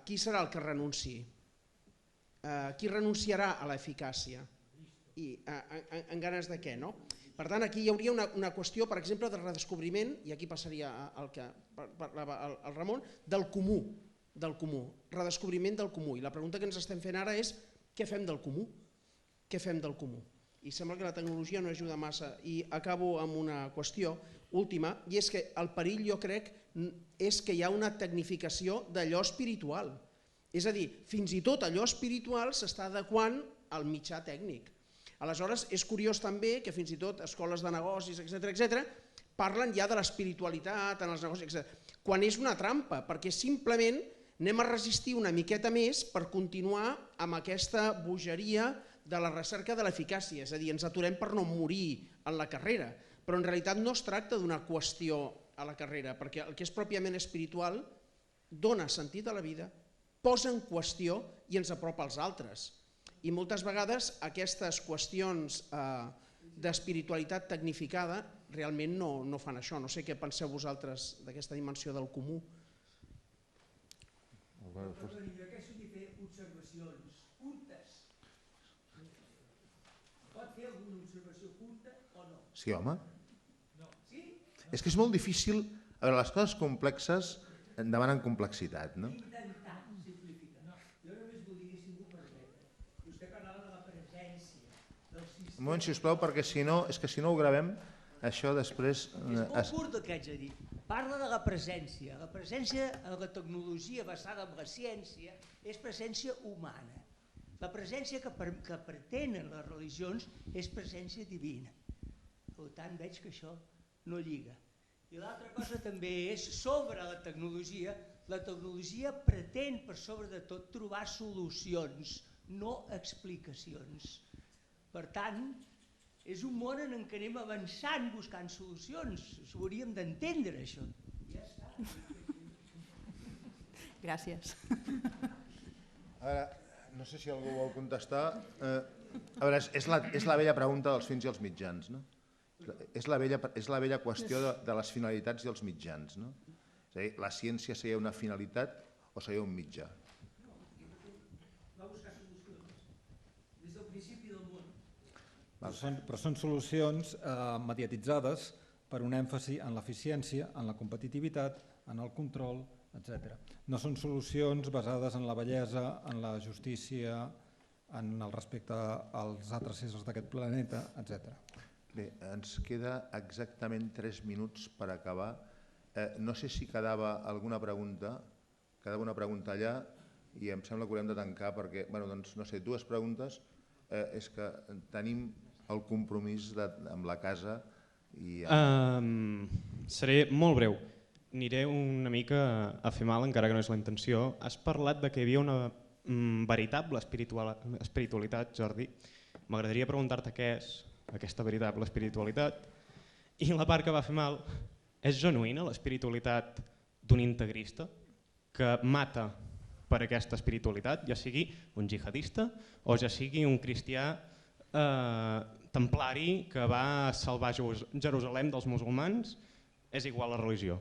S8: Qui serà el que renunciï? Qui renunciarà a l'eficàcia? I en ganes de què? Per tant, aquí hi hauria una qüestió, per exemple, de redescobriment, i aquí passaria al que parlava el Ramon, del comú, redescobriment del comú. I la pregunta que ens estem fent ara és què fem del comú? Què fem del comú? I sembla que la tecnologia no ajuda massa. I acabo amb una qüestió última, i és que el perill, jo crec, és que hi ha una tecnificació d'allò espiritual. És a dir, fins i tot allò espiritual s'està adequant al mitjà tècnic. Aleshores, és curiós també que fins i tot escoles de negocis, etc., parlen ja de l'espiritualitat en els negocis, etc. Quan és una trampa, perquè simplement anem a resistir una miqueta més per continuar amb aquesta bogeria de la recerca de l'eficàcia, és a dir, ens aturem per no morir en la carrera, però en realitat no es tracta d'una qüestió a la carrera, perquè el que és pròpiament espiritual dona sentit a la vida, posa en qüestió i ens apropa als altres. I moltes vegades aquestes qüestions d'espiritualitat tecnificada realment no fan això. No sé què penseu vosaltres d'aquesta dimensió del comú.
S9: Perdoni, jo aquesta vull fer observacions curtes. Pot fer alguna observació curta o no?
S1: Sí, home.
S9: No. Sí?
S1: És que és molt difícil. A veure, les coses complexes demanen complexitat, no?
S9: Intentar simplificar. No, jo només voldria, si m'ho permeten. Vostè parlava de la presència del sistema.
S1: Un moment, sisplau, perquè si no ho gravem, això després...
S9: És molt curt el que haig de dir. Parla de la presència. La presència en la tecnologia basada en la ciència és presència humana. La presència que pretenen les religions és presència divina. Per tant, veig que això no lliga. I l'altra cosa també és, sobre la tecnologia pretén per sobre de tot trobar solucions, no explicacions. Per tant, és un món en què anem avançant buscant solucions. Ho hauríem d'entendre, això. Ja està.
S4: Gràcies.
S1: A veure, no sé si algú vol contestar. A veure, és la vella pregunta dels fins i els mitjans, no? És la vella qüestió de les finalitats i els mitjans, no? És a dir, la ciència seria una finalitat o seria un mitjà?
S9: Va buscar solucions des del principi del món.
S3: Però són solucions mediatitzades per un èmfasi en l'eficiència, en la competitivitat, en el control, etc. No són solucions basades en la bellesa, en la justícia, en el respecte als altres éssers d'aquest planeta, etc.
S1: Bé, ens queda exactament 3 minuts per acabar. No sé si quedava alguna pregunta, quedava una pregunta allà i em sembla que haurem de tancar perquè, doncs, no sé, 2 preguntes. És que tenim el compromís amb la casa i...
S10: Seré molt breu. Aniré una mica a fer mal, encara que no és la intenció. Has parlat de que hi havia una veritable espiritualitat, Jordi. M'agradaria preguntar-te què és aquesta veritable espiritualitat. I la part que va fer mal, és genuïna l'espiritualitat d'un integrista que mata per aquesta espiritualitat, ja sigui un jihadista o ja sigui un cristià templari que va salvar Jerusalem dels musulmans, és igual la religió.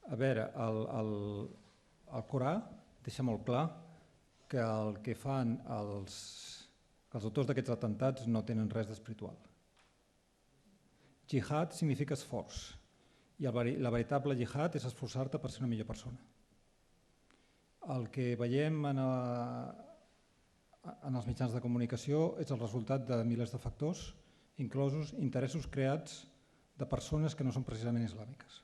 S3: A veure, el Corà deixa molt clar que el que fan els autors d'aquests atemptats no tenen res d'espiritual. Jihad significa esforç i la veritable jihad és esforçar-te per ser una millor persona. El que veiem en els mitjans de comunicació és el resultat de milers de factors, inclosos interessos creats de persones que no són precisament islàmiques.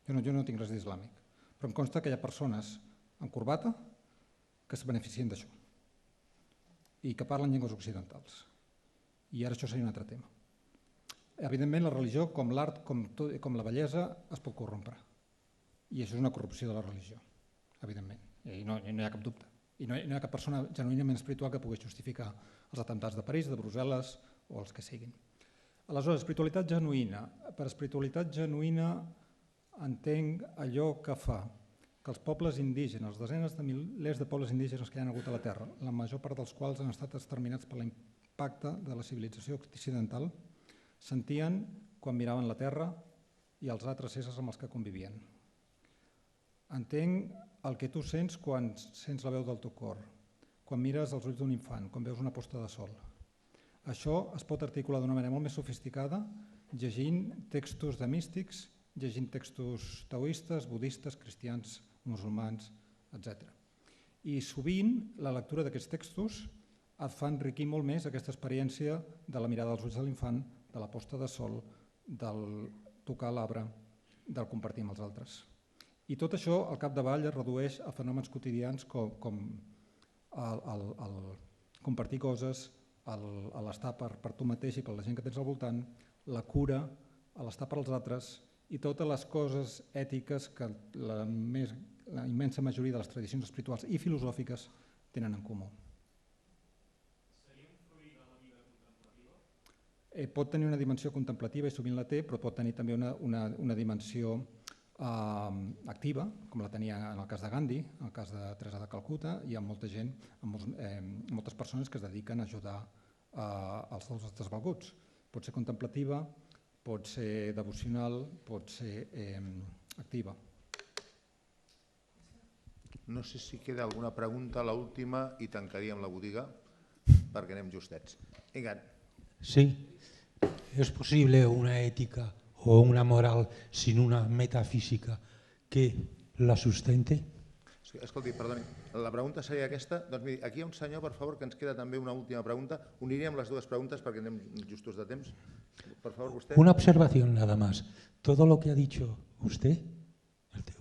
S3: Jo no tinc res d'islàmic, però em consta que hi ha persones amb corbata que es beneficien d'això i que parlen llengües occidentals. I ara això seria un altre tema. Evidentment, la religió, com l'art, com la bellesa, es pot corrompre. I això és una corrupció de la religió, evidentment. I no hi ha cap dubte. I no hi ha cap persona genuïnament espiritual que pugui justificar els atemptats de París, de Brussel·les o els que siguin. Aleshores, espiritualitat genuïna. Per espiritualitat genuïna entenc allò que fa que els pobles indígenes, els desenes de milers de pobles indígenes que hi ha hagut a la Terra, la major part dels quals han estat exterminats per l'impacte de la civilització occidental, sentien, quan miraven la Terra, i els altres éssers amb els que convivien. Entenc el que tu sents quan sents la veu del teu cor, quan mires els ulls d'un infant, quan veus una posta de sol. Això es pot articular d'una manera molt més sofisticada llegint textos de místics, llegint textos taoistes, budistes, cristians, musulmans, etc. I sovint la lectura d'aquests textos et fa enriquir molt més aquesta experiència de la mirada als ulls de l'infant, de la posta de sol, del tocar l'arbre, del compartir amb els altres. I tot això, al capdavall, es redueix a fenòmens quotidians com el compartir coses, l'estar per tu mateix i per la gent que tens al voltant, la cura, l'estar per als altres i totes les coses ètiques que la immensa majoria de les tradicions espirituals i filosòfiques tenen en comú. Pot tenir una dimensió contemplativa i sovint la té, però pot tenir també una dimensió activa, com la tenia en el cas de Gandhi, en el cas de Teresa de Calcuta, i hi ha molta gent, moltes persones que es dediquen a ajudar els desvalguts. Pot ser contemplativa, pot ser devocional, pot ser activa.
S1: No sé si queda alguna pregunta, l'última, i tancaríem la botiga, perquè anem justets. Vinga.
S11: Sí, ¿es posible una ética o una moral sin una metafísica que la sustente?
S1: Escolti, perdoni, la pregunta seria aquesta. Doncs miri, aquí hi ha un senyor, per favor, que ens queda també una última pregunta. Uniríem les dues preguntes perquè anem justos de temps. Por favor, usted.
S11: Una observación nada más. Todo lo que ha dicho usted,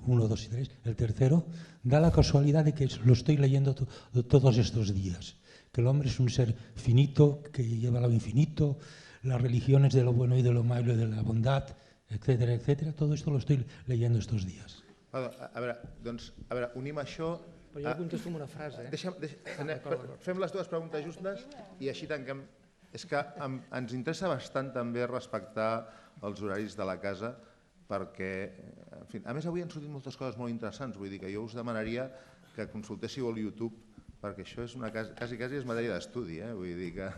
S11: 1, 2 y 3, el tercero, da la casualidad de que lo estoy leyendo todos estos días. Que el hombre es un ser finito, que lleva a lo infinito, las religiones de lo bueno y de lo malo y de la bondad, etcétera, etcétera. Todo esto lo estoy leyendo estos días.
S1: A veure, unim això...
S2: Però jo contesto amb una frase.
S1: Fem les dues preguntes justes i així tanquem. És que ens interessa bastant també respectar els horaris de la casa perquè, en fi, a més avui han sortit moltes coses molt interessants, vull dir que jo us demanaria que consultéssiu al YouTube perquè això és quasi és matèria d'estudi, vull dir que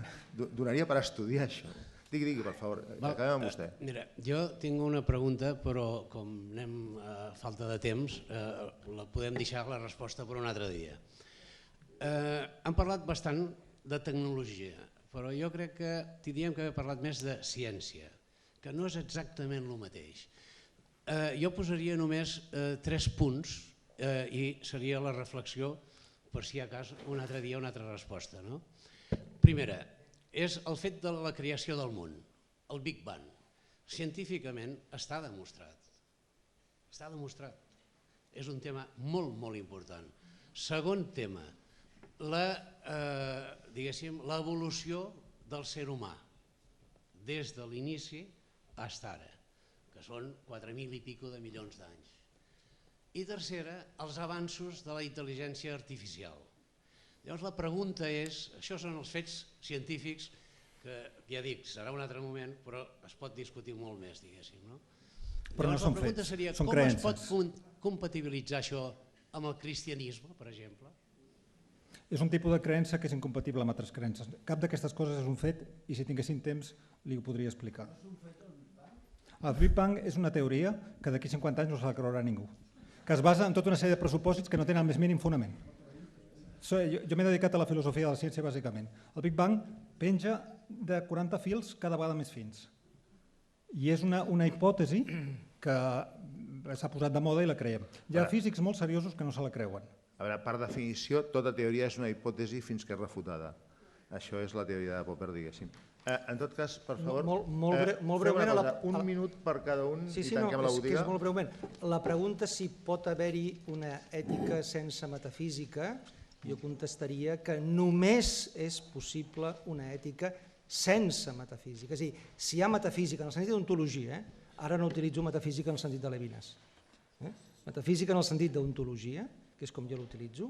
S1: donaria per estudiar això. Digui, per favor, acabem amb vostè.
S12: Mira, jo tinc una pregunta, però com anem a falta de temps, la podem deixar la resposta per un altre dia. Hem parlat bastant de tecnologia, però jo crec que tindríem que haver parlat més de ciència, que no és exactament el mateix. Jo posaria només 3 punts i seria la reflexió per si hi ha cas un altre dia una altra resposta. Primera, és el fet de la creació del món, el Big Bang. Científicament està demostrat. Està demostrat. És un tema molt, molt important. Segon tema, l'evolució del ser humà, des de l'inici fins ara, que són 4.000 i pico de milions d'anys. I tercera, els avanços de la intel·ligència artificial. Llavors la pregunta és, això són els fets científics que ja dic, serà un altre moment, però es pot discutir molt més, diguéssim.
S3: Però no són fets, són creences.
S12: Com es pot compatibilitzar això amb el cristianisme, per exemple?
S3: És un tipus de creença que és incompatible amb altres creences. Cap d'aquestes coses és un fet i si tinguéssim temps li ho podria explicar. El Big Bang és una teoria que d'aquí 50 anys no se la creurà ningú, que es basa en tota una sèrie de pressupòsits que no tenen el més mínim fonament. Jo m'he dedicat a la filosofia de la ciència, bàsicament. El Big Bang penja de 40 fils cada vegada més fins. I és una hipòtesi que s'ha posat de moda i la creiem. Hi ha físics molt seriosos que no se la creuen.
S1: A veure, per definició, tota teoria és una hipòtesi fins que és refutada. Això és la teoria de Popper, diguéssim. En tot cas, per favor,
S2: molt breument,
S1: un minut per cada un i tanquem la botiga.
S2: Sí, molt breument. La pregunta si pot haver-hi una ètica sense metafísica, jo contestaria que només és possible una ètica sense metafísica. És a dir, si hi ha metafísica en el sentit d'ontologia, ara no utilitzo metafísica en el sentit de Levinas, metafísica en el sentit d'ontologia, que és com jo l'utilitzo,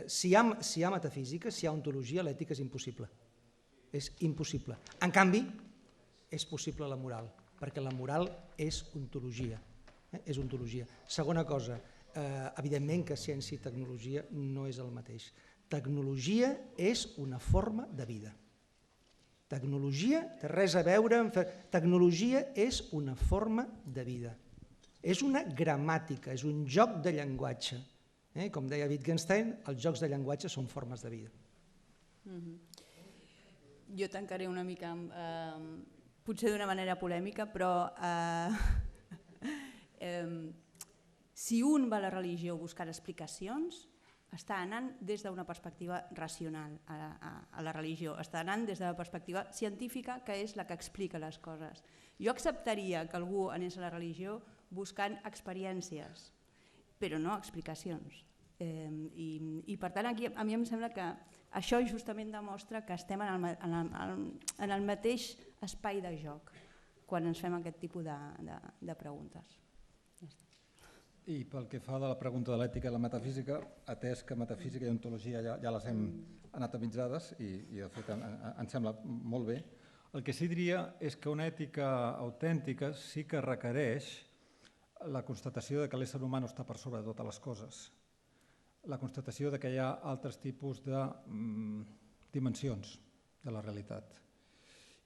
S2: si hi ha metafísica, si hi ha ontologia, l'ètica és impossible. És impossible. En canvi, és possible la moral, perquè la moral és ontologia. És ontologia. Segona cosa, evidentment que ciència i tecnologia no és el mateix. Tecnologia és una forma de vida. Tecnologia té res a veure amb... Tecnologia és una forma de vida. És una gramàtica, és un joc de llenguatge. Com deia Wittgenstein, els jocs de llenguatge són formes de vida.
S4: Jo tancaré una mica, potser d'una manera polèmica, però si un va a la religió buscant explicacions, està anant des d'una perspectiva racional a la religió, està anant des de la perspectiva científica, que és la que explica les coses. Jo acceptaria que algú anés a la religió buscant experiències, però no explicacions. I per tant, aquí a mi em sembla que això justament demostra que estem en el mateix espai de joc quan ens fem aquest tipus de preguntes.
S3: I pel que fa de la pregunta de l'ètica i la metafísica, atès que metafísica i ontologia ja les hem anatomitzades i de fet em sembla molt bé, el que sí diria és que una ètica autèntica sí que requereix la constatació de que l'ésser humà no està per sobre de totes les coses, la constatació de que hi ha altres tipus de dimensions de la realitat.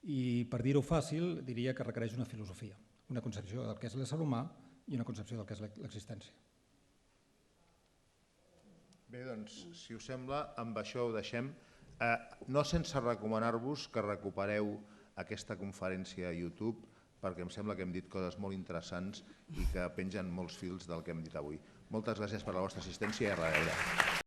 S3: I per dir-ho fàcil, diria que requereix una filosofia, una concepció del que és l'ésser humà i una concepció del que és l'existència.
S1: Bé, doncs, si us sembla, amb això ho deixem. No sense recomanar-vos que recupereu aquesta conferència a YouTube, perquè em sembla que hem dit coses molt interessants i que pengen molts fils del que hem dit avui. Moltes gràcies per la vostra assistència i a reveure.